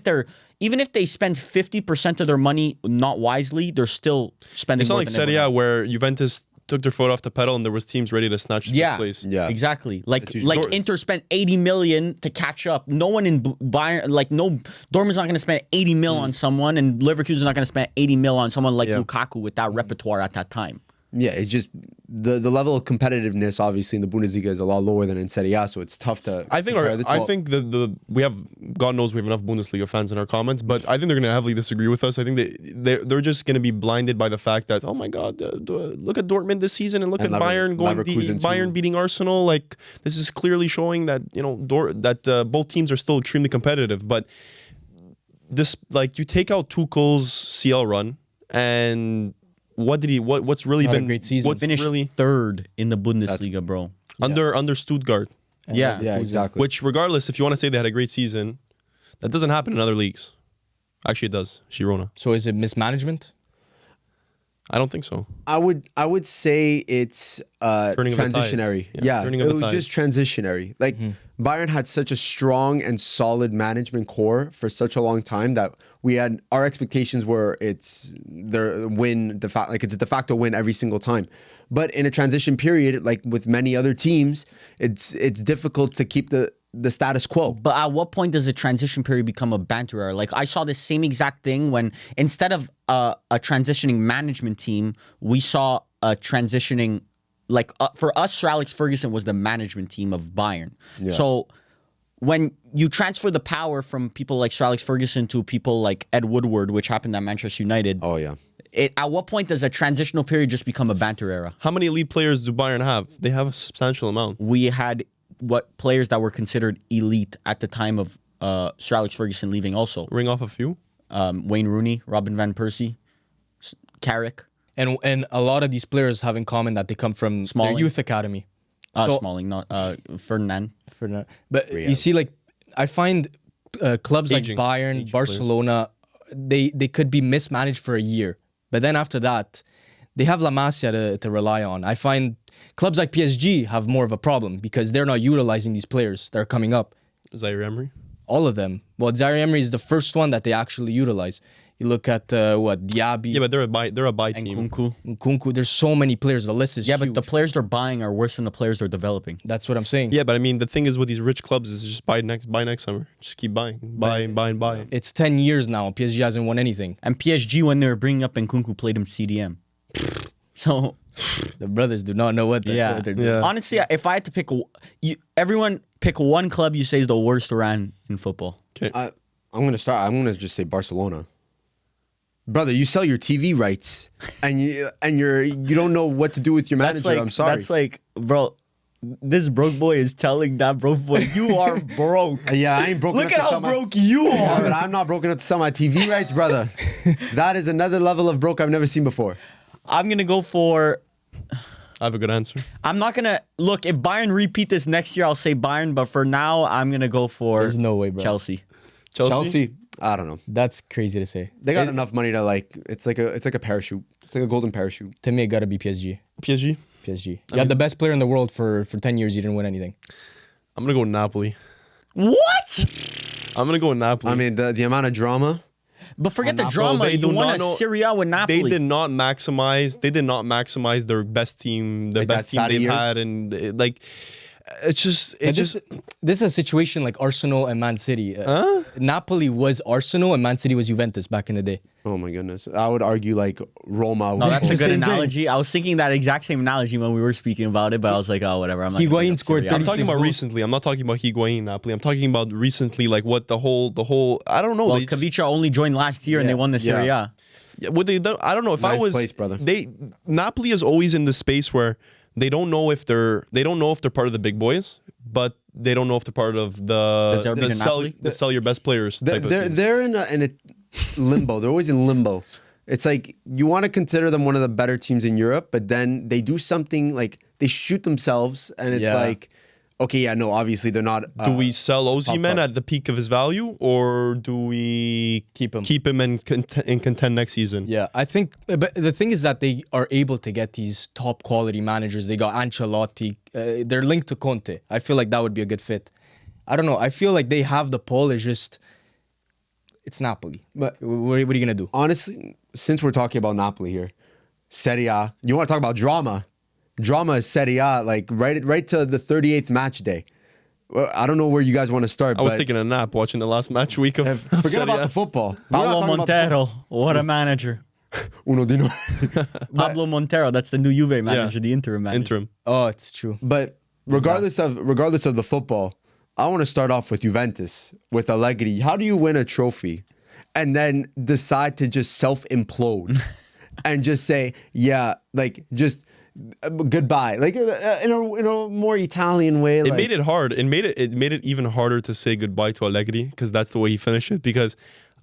if they spend 50% of their money not wisely, they're still spending it's not more like than Serie everyone A else. where Juventus took their foot off the pedal and there was teams ready to snatch this Yeah, place. Yeah. exactly. Like usually- Dor- Inter spent 80 million to catch up. No one in Bayern, like no, Dortmund's not going to spend 80 mil on someone, and Leverkusen's not going to spend 80 mil on someone like Yeah. Lukaku with that repertoire at that time. Yeah, it's just the level of competitiveness obviously in the Bundesliga is a lot lower than in Serie A, so it's tough to. I think compare the two. I think the we have God knows we have enough Bundesliga fans in our comments, but I think they're going to heavily disagree with us. I think they're just going to be blinded by the fact that, oh my God, look at Dortmund this season and look And at Bayern Leverkusen too. Bayern beating Arsenal. Like this is clearly showing that both teams are still extremely competitive. But this, like, you take out Tuchel's CL run and. What's really Not a been great season. What's Finished really third in the Bundesliga, bro. under Stuttgart, Yeah. Yeah, exactly. which regardless, if you want to say they had a great season, that doesn't happen in other leagues. Actually, it does. Girona. So is it mismanagement? I don't think so. I would say it's Turning of the tides. transitionary. Yeah, Yeah, turning it of the was tides. just transitionary. Like Bayern had such a strong and solid management core for such a long time that we had our expectations were it's their win like it's a de facto win every single time. But in a transition period, like with many other teams, it's difficult to keep the status quo. But at what point does a transition period become a banter era? Like I saw the same exact thing when instead of a transitioning management team, we saw a transitioning like for us, Sir Alex Ferguson was the management team of Bayern. Yeah. So when you transfer the power from people like Sir Alex Ferguson to people like Ed Woodward, which happened at Manchester United, Oh yeah. at what point does a transitional period just become a banter era? How many elite players do Bayern have? They have a substantial amount. We had what players that were considered elite at the time of Sir Alex Ferguson leaving also. Ring off a few. Wayne Rooney, Robin Van Persie, Carrick, And a lot of these players have in common that they come from Smalling. their youth academy. So- Smalling, not Ferdinand. But you see, like I find clubs Aging. like Bayern, Aging Barcelona, they could be mismanaged for a year, but then after that, they have La Masia to rely on. I find clubs like PSG have more of a problem because they're not utilizing these players that are coming up. Zaire Emery. All of them. Well, Zaire Emery is the first one that they actually utilize. You look at Diaby, Yeah, but they're a buy And team. Kunku. Nkunku. There's so many players. The list is Yeah, huge. but the players they're buying are worse than the players they're developing. That's what I'm saying. Yeah, but I mean the thing is with these rich clubs is just buy next summer. Just keep buying, buy. It's 10 years now. PSG hasn't won anything. And PSG, when they were bringing up Nkunku, played him CDM. So The brothers do not know what they're doing. Yeah. Honestly, if I had to pick, everyone pick one club you say is the worst around in football. Okay. I'm gonna just say Barcelona. Brother, you sell your TV rights, and you don't know what to do with your manager. I'm sorry. That's like, bro. This broke boy is telling that broke boy, you are broke. Yeah, I ain't broken. Look at how broke you Yeah, are. but I'm not broken up to sell my TV rights, brother. That is another level of broke I've never seen before. I'm gonna go for. I have a good answer. I'm not gonna look. If Bayern repeat this next year, I'll say Bayern. But for now, I'm gonna go for. There's no way, bro. Chelsea. Chelsea, I don't know. That's crazy to say. They got enough money to like. It's like a parachute. It's like a golden parachute. To me, it gotta be PSG. PSG. PSG. You had the best player in the world for 10 years. You didn't win anything. I'm gonna go with Napoli. What? I'm gonna go with Napoli. I mean, the amount of drama. But forget the Napoli, drama. they You do won not a know- Serie A with Napoli. They did not maximize their best team, the Like best that team Saturday they've years? had, and it's just This is a situation like Arsenal and Man City. Napoli was Arsenal and Man City was Juventus back in the day. Oh my goodness. I would argue like Roma. No, that's a was- good Same thing. analogy. I was thinking that exact same analogy when we were speaking about it, but I was like, oh, whatever. I'm not. gonna bring Higuain up scored Serie A. I'm talking 36 about goals. recently. I'm not talking about Higuain Napoli. I'm talking about recently, like what the whole. I don't know. Well, they just- Kavicha only joined last year and they won the Serie A. Yeah, what they do, I don't know if I Ninth was place, brother. Napoli is always in the space where they don't know if they're part of the big boys, but they don't know if they're part of the Zerbi Napoli? sell your best players. Type of team. They're in a limbo. They're always in limbo. It's like you want to consider them one of the better teams in Europe, but then they do something like they shoot themselves, and it's Yeah. like, okay, yeah, no, obviously they're not. Do we sell Osimhen up. at the peak of his value, or do we Keep him. keep him and contend next season? Yeah, I think, but the thing is that they are able to get these top quality managers. They got Ancelotti. They're linked to Conte. I feel like that would be a good fit. I don't know. I feel like they have the pull. It's just, it's Napoli. But- what are you gonna do? Honestly, since we're talking about Napoli here, Serie A, you want to talk about drama? Drama is Serie A, like right to the 38th match day. Well, I don't know where you guys want to start. I was but taking a nap watching the last match week of forget Serie about A. the football. We're not Pablo talking about the Montero, what a manager. Uno Dino. Pablo Montero, that's the new Juve manager, the interim manager. interim. Oh, it's true. But regardless of the football, I want to start off with Juventus, with Allegri. How do you win a trophy and then decide to just self-implode and just say, yeah, like just goodbye, like in a more Italian way? It Like, made it hard. It made it even harder to say goodbye to Allegri because that's the way he finished it. Because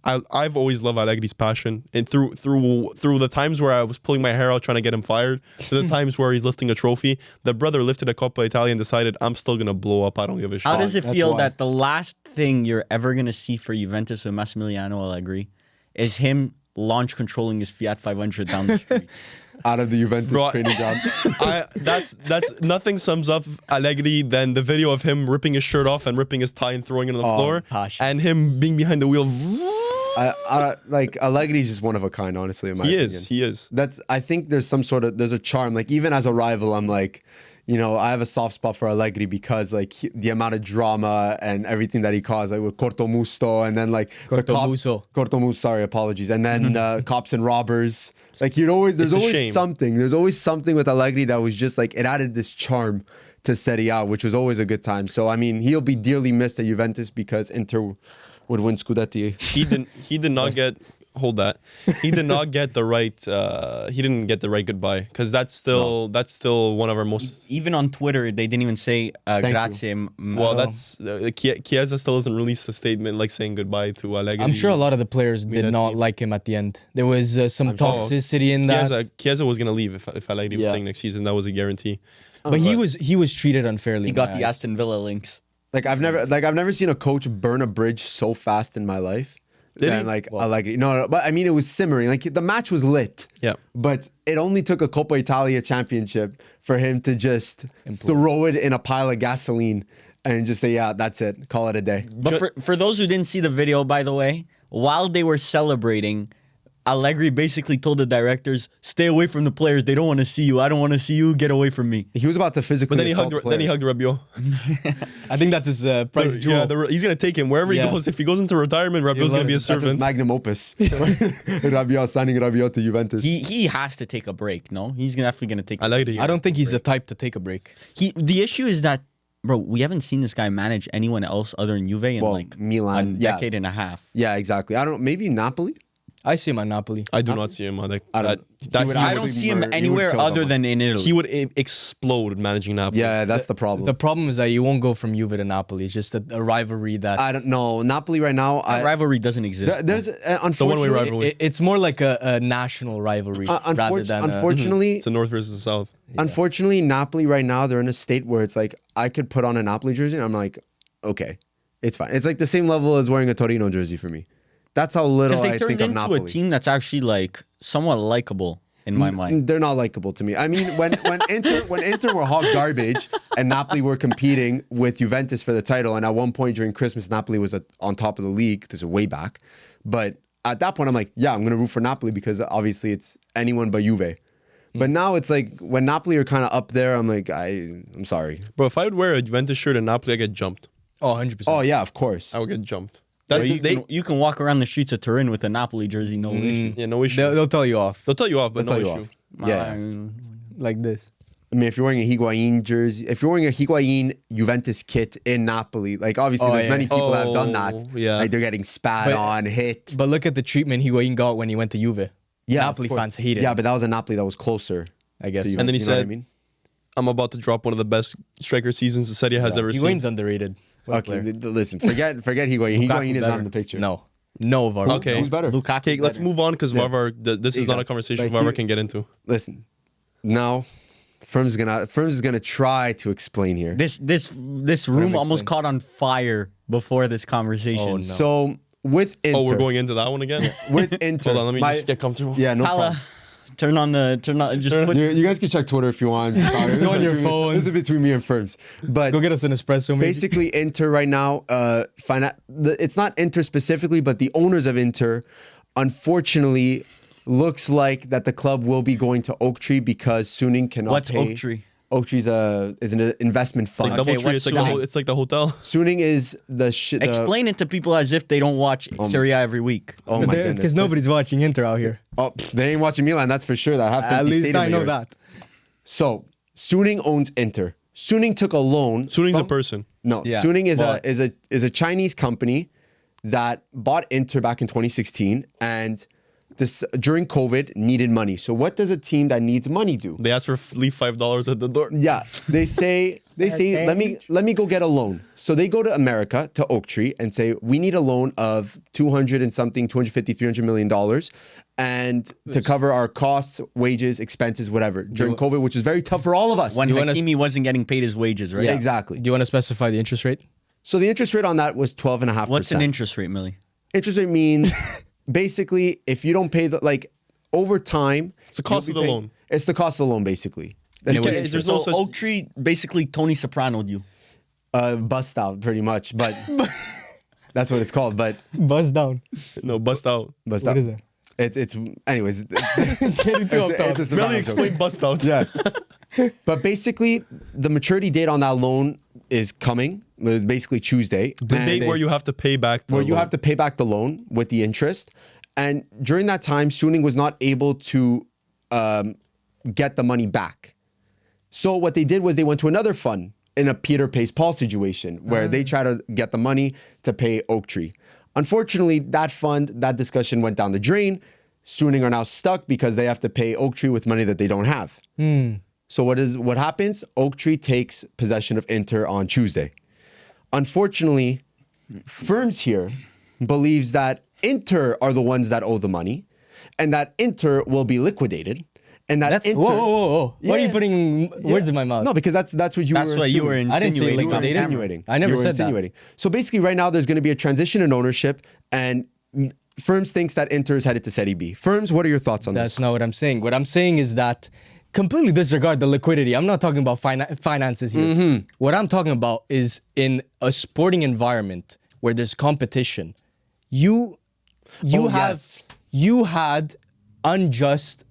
I've always loved Allegri's passion, and through the times where I was pulling my hair out trying to get him fired, to the times where he's lifting a trophy, the brother lifted a Coppa Italia and decided, I'm still gonna blow up. I don't give a shit. How does it That's feel why. that the last thing you're ever going to see for Juventus with Massimiliano Allegri is him launch controlling his Fiat 500 down the street? out of the Juventus Bro, training job. That's nothing sums up Allegri than the video of him ripping his shirt off and ripping his tie and throwing it on the floor, passion. and him being behind the wheel. Like Allegri is just one of a kind, honestly. In my opinion. He is. I think there's a charm. Like even as a rival, I'm like, I have a soft spot for Allegri because like the amount of drama and everything that he caused, like with Cortomusto, and then like Cortomuso. Sorry, apologies. And then cops and robbers. Like there's It's a always shame. something. There's always something with Allegri that was just like it added this charm to Serie A, which was always a good time. So I mean, he'll be dearly missed at Juventus because Inter would win Scudetti. He did not get. Hold that. He did not get the right. He didn't get the right goodbye because that's still one of our most. Even on Twitter, they didn't even say grazie. Well, that's Chiesa still hasn't released a statement like saying goodbye to Allegri. I'm sure a lot of the players did not like him at the end. There was some toxicity in that. Chiesa was gonna leave if Allegri was Yeah. staying next season. That was a guarantee. But he was treated unfairly. He in got my the eyes. Aston Villa links. Like I've never seen a coach burn a bridge so fast in my life. Did than he? like Allegri. No, but I mean it was simmering. Like the match was lit. Yeah. But it only took a Coppa Italia championship for him to just throw it in a pile of gasoline and just say, yeah, that's it. Call it a day. But for those who didn't see the video, by the way, while they were celebrating, Allegri basically told the directors, "Stay away from the players. They don't want to see you. I don't want to see you. Get away from me." He was about to physically But then he assault hugged. the Then he players. hugged Rabiot. I think that's his prize jewel. Yeah, he's gonna take him wherever Yeah. he goes. If he goes into retirement, Rabiot's gonna be a That's his servant. magnum opus. Rabiot signing Rabiot to Juventus. He has to take a break. No, he's definitely gonna take. I like it. I don't think he's the type to take a break. The issue is that, bro, we haven't seen this guy manage anyone else other than Juve in Well, like Milan, a yeah. decade and a half. Yeah, exactly. I don't. Maybe Napoli. I see him at Napoli. I do not see him. Like I that. don't- that he would he I would- don't Absolutely see him murder- he would anywhere kill other someone. than in Italy. he would explode managing Napoli. Yeah, that's the problem. The problem is that you won't go from Juve to Napoli. It's just a rivalry that I don't know. Napoli right now. That rivalry doesn't exist. There's one-way unfortunately. rivalry. it's more like a national rivalry rather than unfortunately, It's the North versus the South. unfortunately, Napoli right now they're in a state where it's like I could put on a Napoli jersey and I'm like, okay, it's fine. It's like the same level as wearing a Torino jersey for me. That's how little Because they I turned think of into Napoli. a team that's actually like somewhat likable in my mind. They're not likable to me. I mean, when Inter were hot garbage and Napoli were competing with Juventus for the title, and at one point during Christmas, Napoli was on top of the league. This is way back, but at that point, I'm like, yeah, I'm gonna root for Napoli because obviously it's anyone but Juve. But now it's like when Napoli are kind of up there, I'm like, I'm sorry. Bro, if I would wear a Juventus shirt in Napoli, I get jumped. Oh, 100%. Oh yeah, of course. I would get jumped. Bro, That's you can walk around the streets of Turin with a Napoli jersey, no issue. yeah, no issue. They'll tell you off They'll tell you off, but They'll no tell you issue. off. Yeah. like this. I mean, if you're wearing a Higuain jersey, if you're wearing a Higuain Juventus kit in Napoli, like obviously Oh, there's yeah. many people that have done that. Oh, yeah. Like they're getting spat But- on, hit. But look at the treatment Higuain got when he went to Juve. Yeah, Napoli of course. fans hate it. Yeah, but that was a Napoli that was closer. I guess. to So. Juve, And then he you know what said, I mean? I'm about to drop one of the best striker seasons the Serie has ever seen. Higuain's underrated. What Okay, player? listen, forget Higuain. Higuain is not in the picture. No. No, Var. Okay. Who's better? Lukaku. Okay, let's better. move on because Yeah. Varvar, this is not a Exactly. conversation Like, Varvar he- can get into. Listen, now Firm's gonna try to explain here. This room almost explain. caught on fire before this conversation. Oh, no. So with Inter, Oh, we're going into that one again? with Inter. Hold on, let me my- just get comfortable. Yeah, no Hala, problem. turn on, just put. You guys can check Twitter if you want. Go on your phone. This is between me and Firms. But Go get us an espresso, maybe. basically, Inter right now, it's not Inter specifically, but the owners of Inter, unfortunately, looks like that the club will be going to Oak Tree because Suning cannot What's pay. Oak Tree? Oak Tree is an investment It's like fund. Okay, Doubletree. what's It's like Suning? it's like the hotel. Suning is the shit. Explain it to people as if they don't watch Serie A every week. Oh my goodness. Because nobody's watching Inter out here. They ain't watching Milan, that's for sure. That have 50 At least stadium I know years. that. So Suning owns Inter. Suning took a loan. Suning's a from- person. No, Yeah, Suning but- is a Chinese company that bought Inter back in 2016 and this during COVID needed money. So what does a team that needs money do? They ask for leave $5 at the door. Yeah, they say let me go get a loan. So they go to America to Oak Tree and say we need a loan of 250 300 million dollars and to cover our costs, wages, expenses, whatever during COVID, which is very tough for all of us. When you wanna Hakimi wasn't getting paid his wages, right? Yeah, exactly. Do you want to specify the interest rate? So the interest rate on that was 12.5%. What's an interest rate, Millie? Interest rate means basically if you don't pay over time, It's the cost you'll of be the paying- loan. It's the cost of the loan basically. That's it the was- interest. there's So no such- Oak Tree basically Tony Soprano'd you. Bust out pretty much, but that's what it's called. But Buzz down. No, bust out. bust What out. is that? It's anyways. It's getting too off topic. it's a Soprano Really joke. explain bust out. Yeah. But basically, the maturity date on that loan is coming. It's basically Tuesday. The and date where you have to pay back the where you loan. have to pay back the loan with the interest. And during that time, Suning was not able to get the money back. So what they did was they went to another fund in a Peter pays Paul situation where they try to get the money to pay Oak Tree. Unfortunately, that discussion went down the drain. Suning are now stuck because they have to pay Oak Tree with money that they don't have. So what happens? Oak Tree takes possession of Inter on Tuesday. Unfortunately, Firms here believes that Inter are the ones that owe the money and that Inter will be liquidated. And that That's Inter, whoa. Why are you Yeah. putting words in my mouth? No, because that's what you That's were what you were assuming. I didn't say insinuating. on liquidated. camera. Insinuating. I never You were said that. insinuating. So basically, right now there's going to be a transition in ownership, and Firms thinks that Inter is headed to Serie B. Firms, what are your thoughts on That's this? not what I'm saying. What I'm saying is that completely disregard the liquidity. I'm not talking about finances here. What I'm talking about is in a sporting environment where there's competition, you Oh, have yes. you had unjust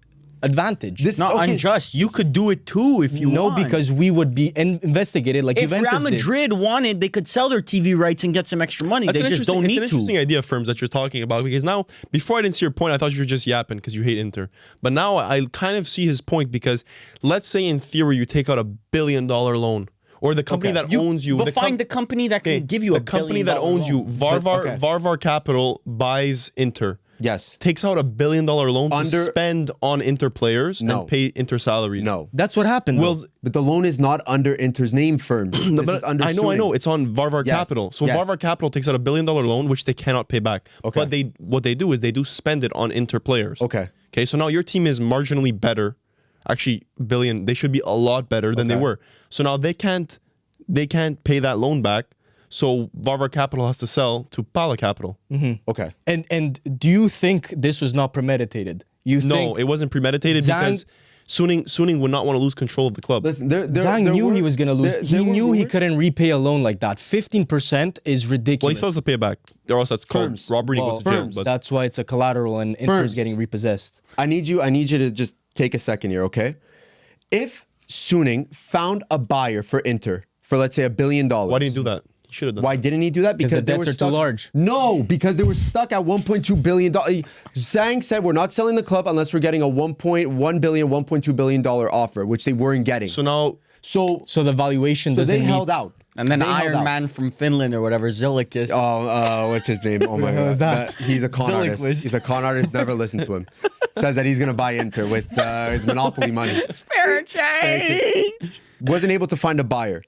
advantage. This- Not okay. unjust. You could do it too if you want. because we would be investigated like if Juventus Real did. Madrid wanted, they could sell their TV rights and get some extra money. That's They an just interesting- don't it's need an interesting to. idea, Firms, that you're talking about, because now, before I didn't see your point, I thought you were just yapping because you hate Inter. But now I kind of see his point, because let's say in theory you take out $1 billion loan, or the company that owns you. But find the company that can give you the a company $1 that billion owns you. loan. Varvar Capital buys Inter. Yes. Takes out $1 billion loan Under- to spend on Inter players No. and pay Inter salaries. No. That's what happened. Well, though. But the loan is not under Inter's name, Firm. This is but under I know. Suning. It's on Varvar Yes, Capital. So yes. Varvar Capital takes out $1 billion loan, which they cannot pay back. Okay. But what they do is they do spend it on Inter players. Okay. Okay. So now your team is marginally better. Actually, billion. They should be a lot better than they Okay. were. So now they can't pay that loan back. So Varvar Capital has to sell to Pala Capital. Okay. And do you think this was not premeditated? You No, think it wasn't premeditated Zhang- because Suning would not want to lose control of the club. Listen, Zhang knew he was going to lose. He knew he could. couldn't repay a loan like that. 15% is ridiculous. Well, he still has to pay it back, or else that's called Firms. robbery. He goes to jail. Firms. But That's why it's a collateral and Inter's Firms. getting repossessed. I need you to just take a second here, okay? If Suning found a buyer for Inter for, let's say, $1 billion. why didn't he do that? He should have done. Why didn't he do that? Because the they debts were are too stuck. large. No, because they were stuck at $1.2 billion. Zhang said we're not selling the club unless we're getting a $1.1 billion, $1.2 billion offer, which they weren't getting. So now, So So the valuation doesn't they meet. held out. And then They held Iron out. Man from Finland or whatever, Zilikis. What's his name? Oh my hell god, is that? he's a con Zilic artist. was- He's a con artist. Never listen to him. Says that he's gonna buy Inter with his monopoly money. Spare change. Wasn't able to find a buyer.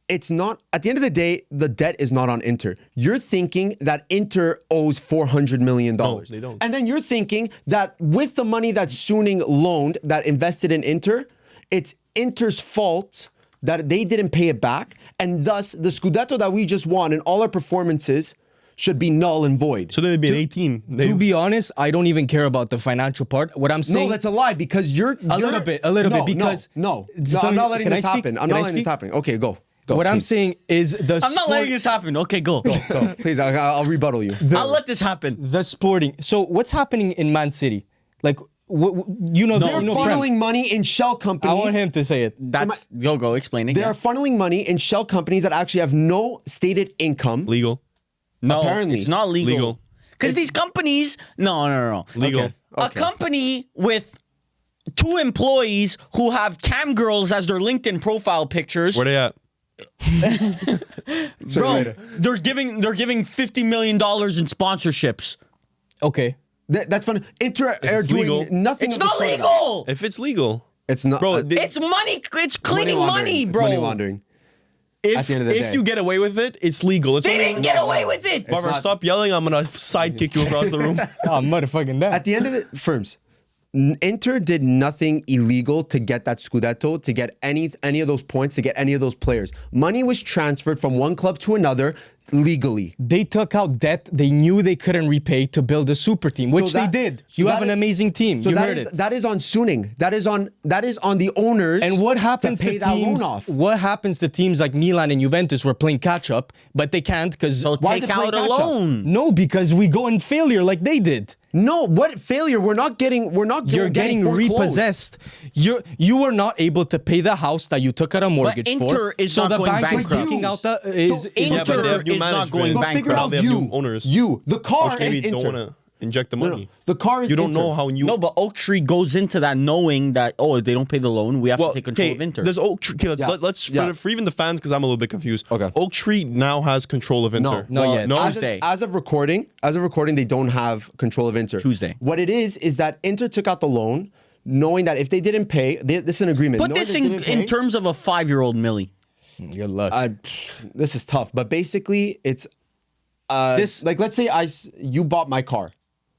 It's not, at the end of the day, the debt is not on Inter. You're thinking that Inter owes $400 million. No, they don't. And then you're thinking that with the money that Suning loaned, that invested in Inter, it's Inter's fault that they didn't pay it back. And thus, the Scudetto that we just won and all our performances should be null and void. so then it'd be an 18. To be honest, I don't even care about the financial part. What I'm saying, No, that's a lie because you're a little bit, because no, So- I'm not letting can I this speak? happen. I'm Can not I letting this speak? happen. Okay, go. What I'm please. saying is the I'm not letting this happen. Okay, go. Go, please. I'll rebuttal you. I'll let this happen. the sporting. So what's happening in Man City? Like you know, They're you know Prem. funneling money in shell companies. I want him to say it. That's go explain it. They are funneling money in shell companies that actually have no stated income. legal. No, apparently. it's not legal. Legal. Because these companies, no. Legal. Okay. A company with 2 employees who have cam girls as their LinkedIn profile pictures, Where they at? bro, they're giving $50 million in sponsorships. Okay. That's funny. Inter are it's doing legal. nothing. It's of the not sort. legal. If it's legal, It's not. bro. It's money. It's cleaning money, laundering. It's bro. money laundering. At the end of the if day. you get away with it, it's legal. It's They only- didn't get away with it. Barbara, not- stop yelling. I'm gonna sidekick you across the room. Oh, motherfucking that. At the end of the firms, Inter did nothing illegal to get that Scudetto, to get any of those points, to get any of those players. Money was transferred from one club to another legally. They took out debt they knew they couldn't repay to build a super team, which that- they did. so You that have an is- amazing team. So you that heard is, it. that is on Suning. That is on the owners. And what happens to pay to that teams? loan off? What happens to teams like Milan and Juventus who are playing catch up, but they can't because So Why take is it playing out a catch-up? loan. no, because we go in failure like they did. No, what failure? We're not getting. You're getting foreclosed. repossessed. You were not able to pay the house that you took out a mortgage Inter for. is so not the going bank is bankrupt. taking out the So is Inter Yeah, but they have new is not management. going But figure bankrupt. out They have you, new owners. the car Maybe is they don't Inter. want to inject the money. The car is You don't Inter. know how you. No, but Oak Tree goes into that knowing that, oh, if they don't pay the loan, we have to take control okay, of Inter. There's Oak Tree. Okay, let's Yeah. let's Yeah. for even the fans because I'm a little bit confused. Okay. Oak Tree now has control of Inter. Not yet. No. Tuesday. As of recording, they don't have control of Inter. Tuesday. What it is that Inter took out the loan, knowing that if they didn't pay, this is an agreement. Put knowing this they in didn't pay, terms of a 5-year-old Millie. Good luck. this is tough, but basically it's This- like let's say you bought my car,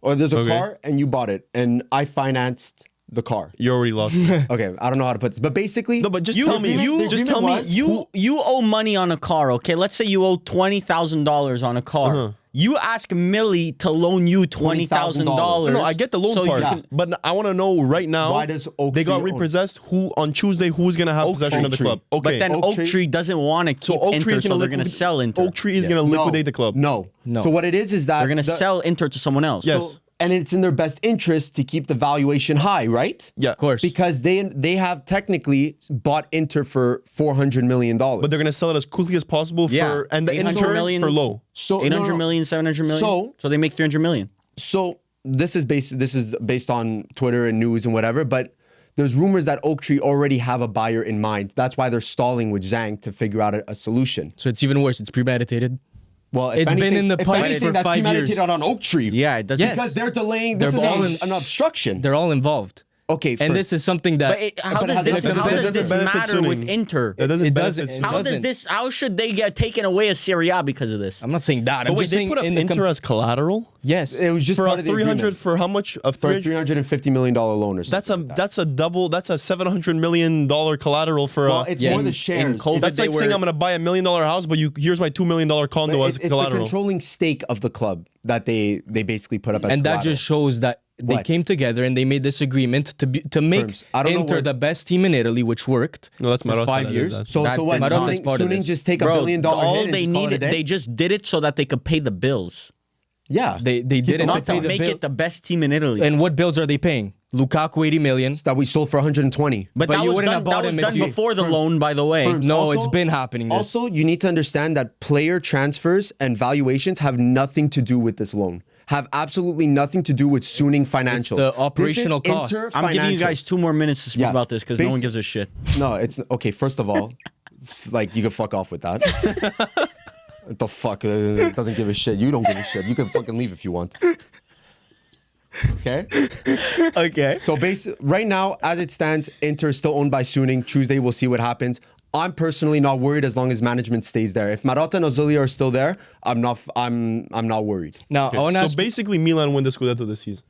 or there's a Okay. car and you bought it, and I financed the car. You already lost. Okay, I don't know how to put this, but basically, No, but just You, tell me. you, Just tell me. you owe money on a car, okay? Let's say you owe $20,000 on a car. You ask Millie to loan you $20,000. No, I get the loan so you part, can- but I want to know right now. Why does Oak they got Tree own- repossessed? Who on Tuesday? Who's gonna have possession of the Tree. club? Okay, But then Oak Oak Tree- Tree doesn't want to keep so Oak Tree Inter, is so gonna they're going to sell Inter. Oak Tree is gonna liquidate the club. No. No. So what it is that They're going to the- sell Inter to someone else. Yes. So and it's in their best interest to keep the valuation high, right? Yeah, Of course. Because they have technically bought Inter for $400 million. But they're gonna sell it as quickly as possible for and the 800 Inter million for low. So 800 million, 700 million. So they make 300 million. So this is based on Twitter and news and whatever, but there's rumors that Oaktree already have a buyer in mind. That's why they're stalling with Zhang to figure out a solution. So it's even worse. It's premeditated. Well, if It's been anything, in the if pipes anything, for that's 5 years. premeditated on Oaktree. Yeah, it doesn't. Yes. Because they're delaying. They're This is balling- an obstruction. They're all involved. Okay, And this is something that But how But does it this, doesn't- how it does this doesn't benefit matter with Suning. Inter? It doesn't. It benefit doesn't- Suning. How does doesn't. this? How should they get taken away as Serie A because of this? I'm not saying that. But I'm wait, just they saying put up in the Inter as collateral yes. it was just for part a of the 300 agreement. for how much of For a 300? $350 million loan or something. That's a double. That's a $700 million collateral for Well, a. it's Yes. more the In shares. COVID, That's like they saying were- I'm gonna buy $1 million house, but here's my $2 million condo as It's the collateral. controlling stake of the club that they basically put up as And that collateral. just shows that they What? came together and they made this agreement to make Terms. I don't know Inter where- the best team in Italy, which worked No, that's for Marotta 5 that did years. that. So That what? did not- Marotta's part of Suning this. just take a Bro, $1 billion all hit and they just call it a needed, day? they just did it so that they could pay the bills, Yeah. They did it to not pay to the make bill. it the best team in Italy. And what bills are they paying? Lukaku 80 million. That we sold for 120. but but that you was wouldn't done, have bought that was him if done you- before the loan, by the way. Firms. No, Also- it's been happening. This. Also, you need to understand that player transfers and valuations have nothing to do with this loan. Have absolutely nothing to do with Suning financials. the This is operational costs. Inter I'm giving you guys financials. 2 more minutes to speak Yeah. about this because no one Basi- gives a shit. No, it's okay. First of all, like you can fuck off with that. What the fuck? Doesn't give a shit. You don't give a shit. You can fucking leave if you want. Okay. Okay. So right now, as it stands, Inter is still owned by Suning. Tuesday, we'll see what happens. I'm personally not worried as long as management stays there. If Marotta and Ozilio are still there, I'm not worried. Now, I want to So ask basically, Milan win the Scudetto this season.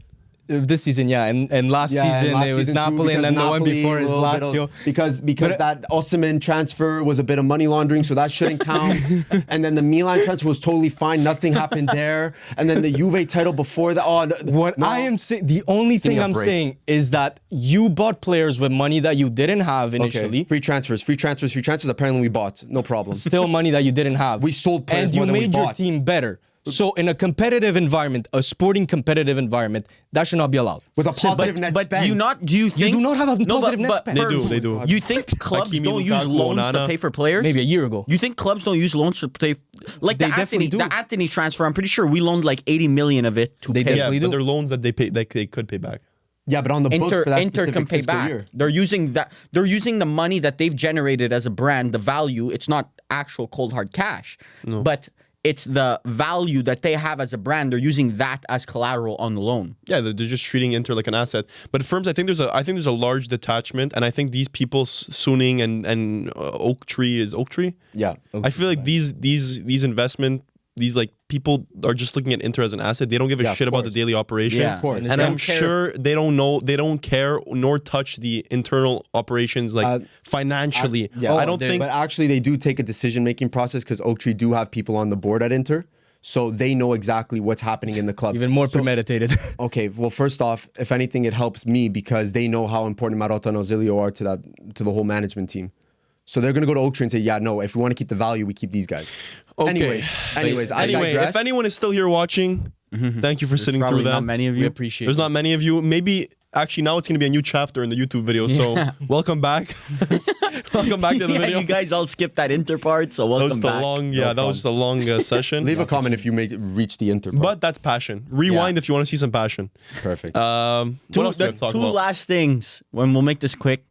this season, yeah, and last Yeah, season last it was season too, Napoli, and because then the one Napoli, before a is little bit of- Lazio. because that Osimhen transfer was a bit of money laundering, so that shouldn't count. And then the Milan transfer was totally fine, nothing happened there. And then the Juve title before that. Oh, What no. I am saying, the only thing me a I'm break. saying is that you bought players with money that you didn't have initially. Okay. Free transfers. Apparently, we bought. No problem. Still money that you didn't have. We sold players and you more than we made your bought. team better. So in a competitive environment, a sporting competitive environment, that should not be allowed. With a positive net But spend. do you think do not have a positive net spend. They do. You think clubs Hakimi, don't use Lukaku, loans to Onana. pay for players? Maybe a year ago. You think clubs don't use loans to pay? Like They the Anthony, definitely do. the Anthony transfer, I'm pretty sure we loaned like 80 million of it to They pay. Yeah, definitely but do. they're loans that they could pay back. Yeah, but on the books for that Inter specific can pay fiscal back. year. They're using that. They're using the money that they've generated as a brand, the value. It's not actual cold hard cash, but it's the value that they have as a brand. They're using that as collateral on the loan. Yeah, they're just treating Inter like an asset. But firms, I think there's a large detachment, and I think these people, Suning and Oaktree is Oaktree. Yeah. I feel like these investment, these like people are just looking at Inter as an asset. They don't give a Yeah, of shit about the course. daily operations. Yeah, of course. And They I'm don't care. sure they don't care nor touch the internal operations like financially. Yeah. I don't think. But actually, they do take a decision-making process because Oaktree do have people on the board at Inter, so they know exactly what's happening in the club. Even more So- premeditated. Okay, well, first off, if anything, it helps me because they know how important Marotta and Ozilio are to the whole management team. So they're gonna go to Oaktree and say, yeah, no, if we want to keep the value, we keep these guys. Okay. Anyways, I Anyway, digress. if anyone is still here watching, thank you for sitting Probably through that. not many of We you. appreciate There's it. not many of you. Maybe actually now it's going to be a new chapter in the YouTube video. So welcome back. Welcome back to the Yeah, video. you guys all skipped that Inter part, so that welcome was just a back. long, No that was just a long session. Leave a comment if you reach the Inter part. But that's passion. Rewind if you want to see some passion. Perfect. What else do we have to talk Two about? last things, when we'll make this quick.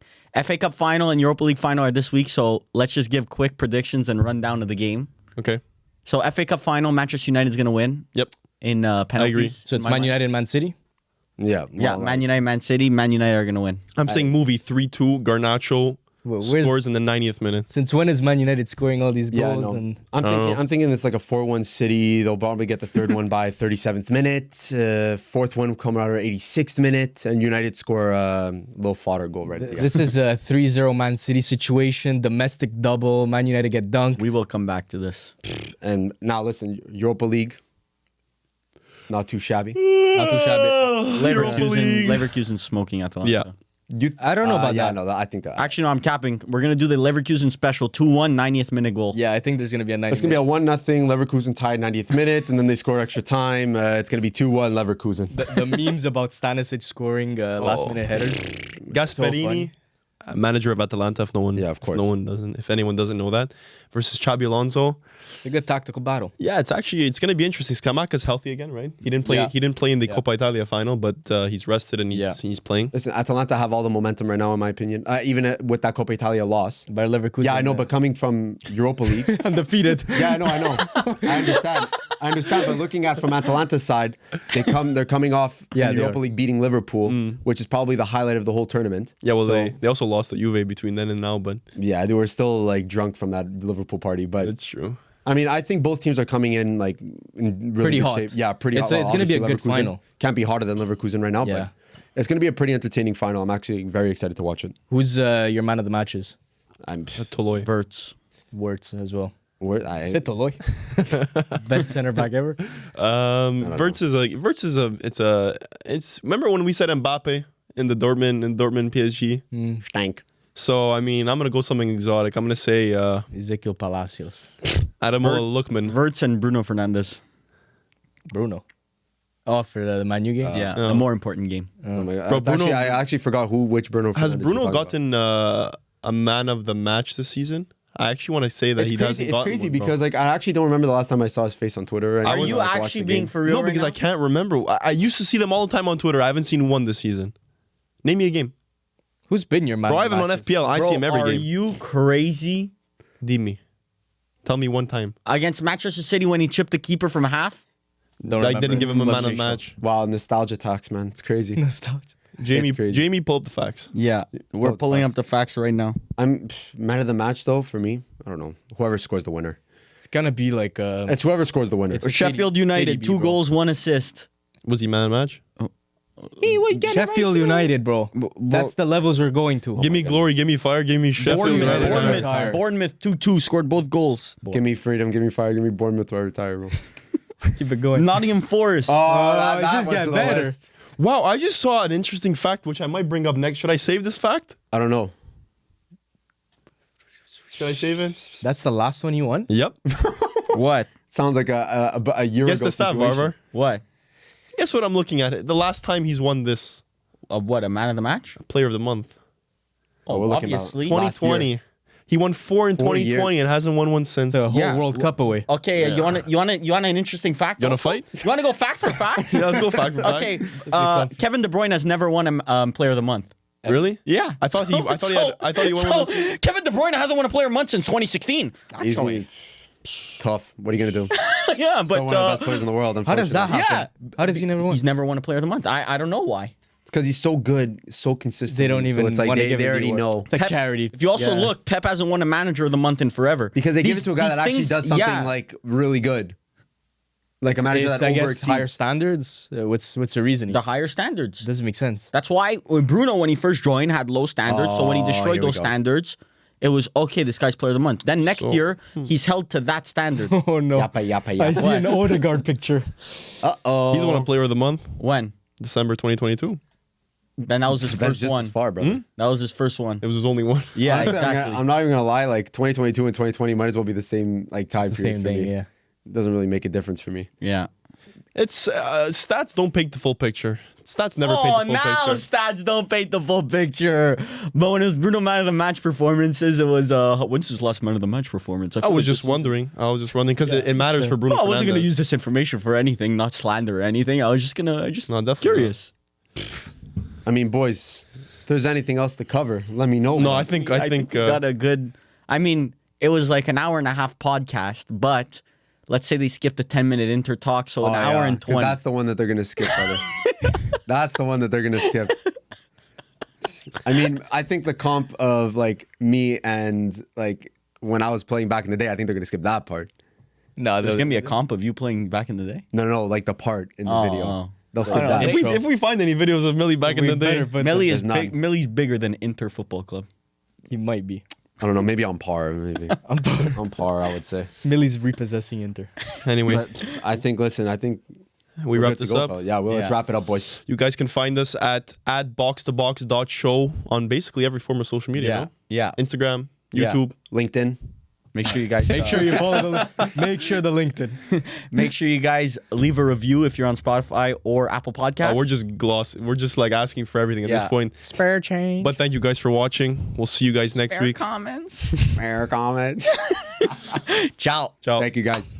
FA Cup final and Europa League final are this week, so let's just give quick predictions and run down of the game. Okay. So FA Cup final, Manchester United is going to win Yep. in penalties. agree. So it's in my Man mind. United and Man City? yeah. Yeah, well, Man United, Man City. Man United are going to win. I'm saying movie 3-2. Garnacho Where's- scores in the 90th minute. Since when is Man United scoring all these goals? Yeah, no. And I'm thinking it's like a 4-1 City. They'll probably get the third one by 37th minute. Fourth one will come out at 86th minute, and United score a little fodder goal right at the end. this is a 3-0 Man City situation, domestic double, Man United get dunked. We will come back to this. And now listen, Europa League, not too shabby. Not too shabby. Europa League. Leverkusen smoking Atalanta. Yeah. I don't know about yeah, that. no, I think that. Actually, no, I'm capping. We're gonna do the Leverkusen special 2-1 90th minute goal. Yeah, I think there's gonna be a 90. It's gonna be a 1-0 Leverkusen tied 90th minute, and then they score extra time. It's gonna be 2-1 Leverkusen. the memes about Stanisic scoring last minute header. Gasperini, manager of Atalanta. If no one, Yeah, of course. If no one doesn't, if anyone doesn't know that, versus Xabi Alonso. It's a good tactical battle. Yeah, it's gonna be interesting. Scamacca's healthy again, right? He didn't play. Yeah. He didn't play in the Yeah. Coppa Italia final, but he's rested and he's playing. Listen, Atalanta have all the momentum right now, in my opinion. Even with that Coppa Italia loss. By Leverkusen. Yeah, I know, but coming from Europa League. undefeated. Yeah, I know. I understand. But looking at from Atalanta's side, they're coming off in Yeah, the they Europa are. League beating Liverpool, which is probably the highlight of the whole tournament. Yeah, well, So, they also lost to Juve between then and now, but yeah, they were still like drunk from that Liverpool party. But it's true. I mean, I think both teams are coming in like in really Pretty good hot. shape. Yeah, pretty It's- hot. it's gonna be a Obviously, good Leverkusen final. Can't be hotter than Leverkusen right now, Yeah. but it's going to be a pretty entertaining final. I'm actually very excited to watch it. Who's your man of the matches? I'm. Toloi. Verts. Wirtz as well. I, Is it Toloi? Best center back ever. Wirtz it's remember when we said Mbappe in Dortmund PSG? stank. So I mean, I'm gonna go something exotic. I'm gonna say Ezekiel Palacios. Adamola Lookman. Verts and Bruno Fernandes. Bruno. Oh, for the Man U game? Yeah, a more important game. Oh my God. Bro, That's Bruno- I actually forgot which Bruno. Has Fernandes Bruno you're talking gotten a man of the match this season? I actually want to say that about. he It's crazy. doesn't. It's crazy because like I actually don't remember the last time I saw his face on Twitter. And Are I was, you like, watching actually the being game. for real? No, because right I can't remember. I used to see them all the time on Twitter. I haven't seen one this season. Name me a game. Who's been your man Bro, I of have the him on matches? FPL. I Bro, see him every are game. you crazy? Dimi. Tell me one time. Against Manchester City when he chipped the keeper from half? Don't I remember. didn't give him a Must man of make the sure. match. Wow, nostalgia tax, man. It's crazy. Nostalgia. Jamie, crazy. pull up the facts. Yeah, we're Both pulling facts. up the facts right now. Man of the match though for me. I don't know. Whoever scores the winner. It's gonna be like It's whoever scores the winner. It's a Sheffield United, KDB, 2 bro. goals, 1 assist. Was he man of the match? Sheffield United, bro. That's the levels we're going to. Give me glory, give me fire, give me Sheffield United. Bournemouth 2-2, scored both goals. Give me freedom, give me fire, give me Bournemouth or I retire, bro. Keep it going. Nottingham Forest. Oh, it just went got to the better. list. Wow, I just saw an interesting fact which I might bring up next. Should I save this fact? I don't know. Should I save it? That's the last one you won? Yep. What? Sounds like a year Guess ago the stat, situation. Barber. What? Guess what I'm looking at? The last time he's won this What, a man of the match? player of the month. Oh, we're looking at obviously. last 2020. year. He won 4 in 4 2020 and hasn't won one since. The whole Yeah. World Cup away. Okay, you want an interesting fact? You wanna also? fight? You want to go fact for fact? Yeah, let's go fact for fact. Okay, Kevin De Bruyne has never won a player of the month. Really? Yeah, I thought he won So this. Kevin De Bruyne hasn't won a player of the month since 2016. Easily. Tough. What are you gonna do? Yeah, Still but one of the best players in the world. How does that unfortunately. happen? Yeah. How does he never win? he's never won a player of the month. I don't know why. It's because he's so good, so consistent. They don't even So it's like want to they give it the already award. know. It's like charity. If you also Yeah. look, Pep hasn't won a manager of the month in forever Because they give it These- to a guy these that actually things- does something yeah. like really good. Like a manager It's, that I guess, over higher standards. What's the reasoning? the higher standards. Doesn't make sense. That's why Bruno, when he first joined, had low standards. So when he Oh, destroyed here we those go. standards, it was okay. This guy's player of the month. Then next year, he's held to that standard. Oh no. Yappa, yappa, I yappa. see an Odegaard picture. Uh-oh. He's won a player of the month, When? December 2022. Then that was his That's first just one. as far, brother. That was his first one. It was his only one. Yeah, Honestly, exactly. I'm not even gonna lie. Like 2022 and 2020 might as well be the same like time It's the period same for thing, me. yeah. It doesn't really make a difference for me. Yeah. It's stats don't paint the full picture. Stats never paint Oh, the full now picture. stats don't paint the full picture. But when it was Bruno man of the match performances, it was when's his last man of the match performance? I feel was like just this is- wondering. I was just wondering because it matters for Bruno. Well, I wasn't gonna Fernandes. use this information for anything, not slander or anything. I was just No, definitely curious. I mean, boys, if there's anything else to cover, let me know. No, man. I think we got a good. I mean, it was like an hour and a half podcast, but let's say they skipped a 10-minute inter talk, so an Oh, hour yeah, and 'cause 20. That's the one that they're gonna skip, brother. That's the one that they're gonna skip. I mean, I think the comp of like me and like when I was playing back in the day, I think they're gonna skip that part. No, There's gonna be a comp of you playing back in the day. No, like the part in the Oh, video. oh. They'll skip no, that. they- If we find any videos of Millie back in We the day, better put Melly there's is none. big. Millie's bigger than Inter Football Club. He might be. I don't know, maybe on par, maybe. on par, I would say. Millie's repossessing Inter. anyway, But I think, listen, I think we We're wrap good to this go, up. fella. Yeah, well, let's Yeah. wrap it up, boys. You guys can find us at box2box.show on basically every form of social media. Yeah. No? Yeah. Instagram, Yeah. YouTube. LinkedIn. Make sure you guys Make sure you follow make sure the LinkedIn. make sure you guys leave a review if you're on Spotify or Apple Podcasts. We're just We're just like asking for everything at this Yeah. point. Spare change. But thank you guys for watching. We'll see you guys next week. comments. Fair comments. Ciao. Ciao. Thank you, guys.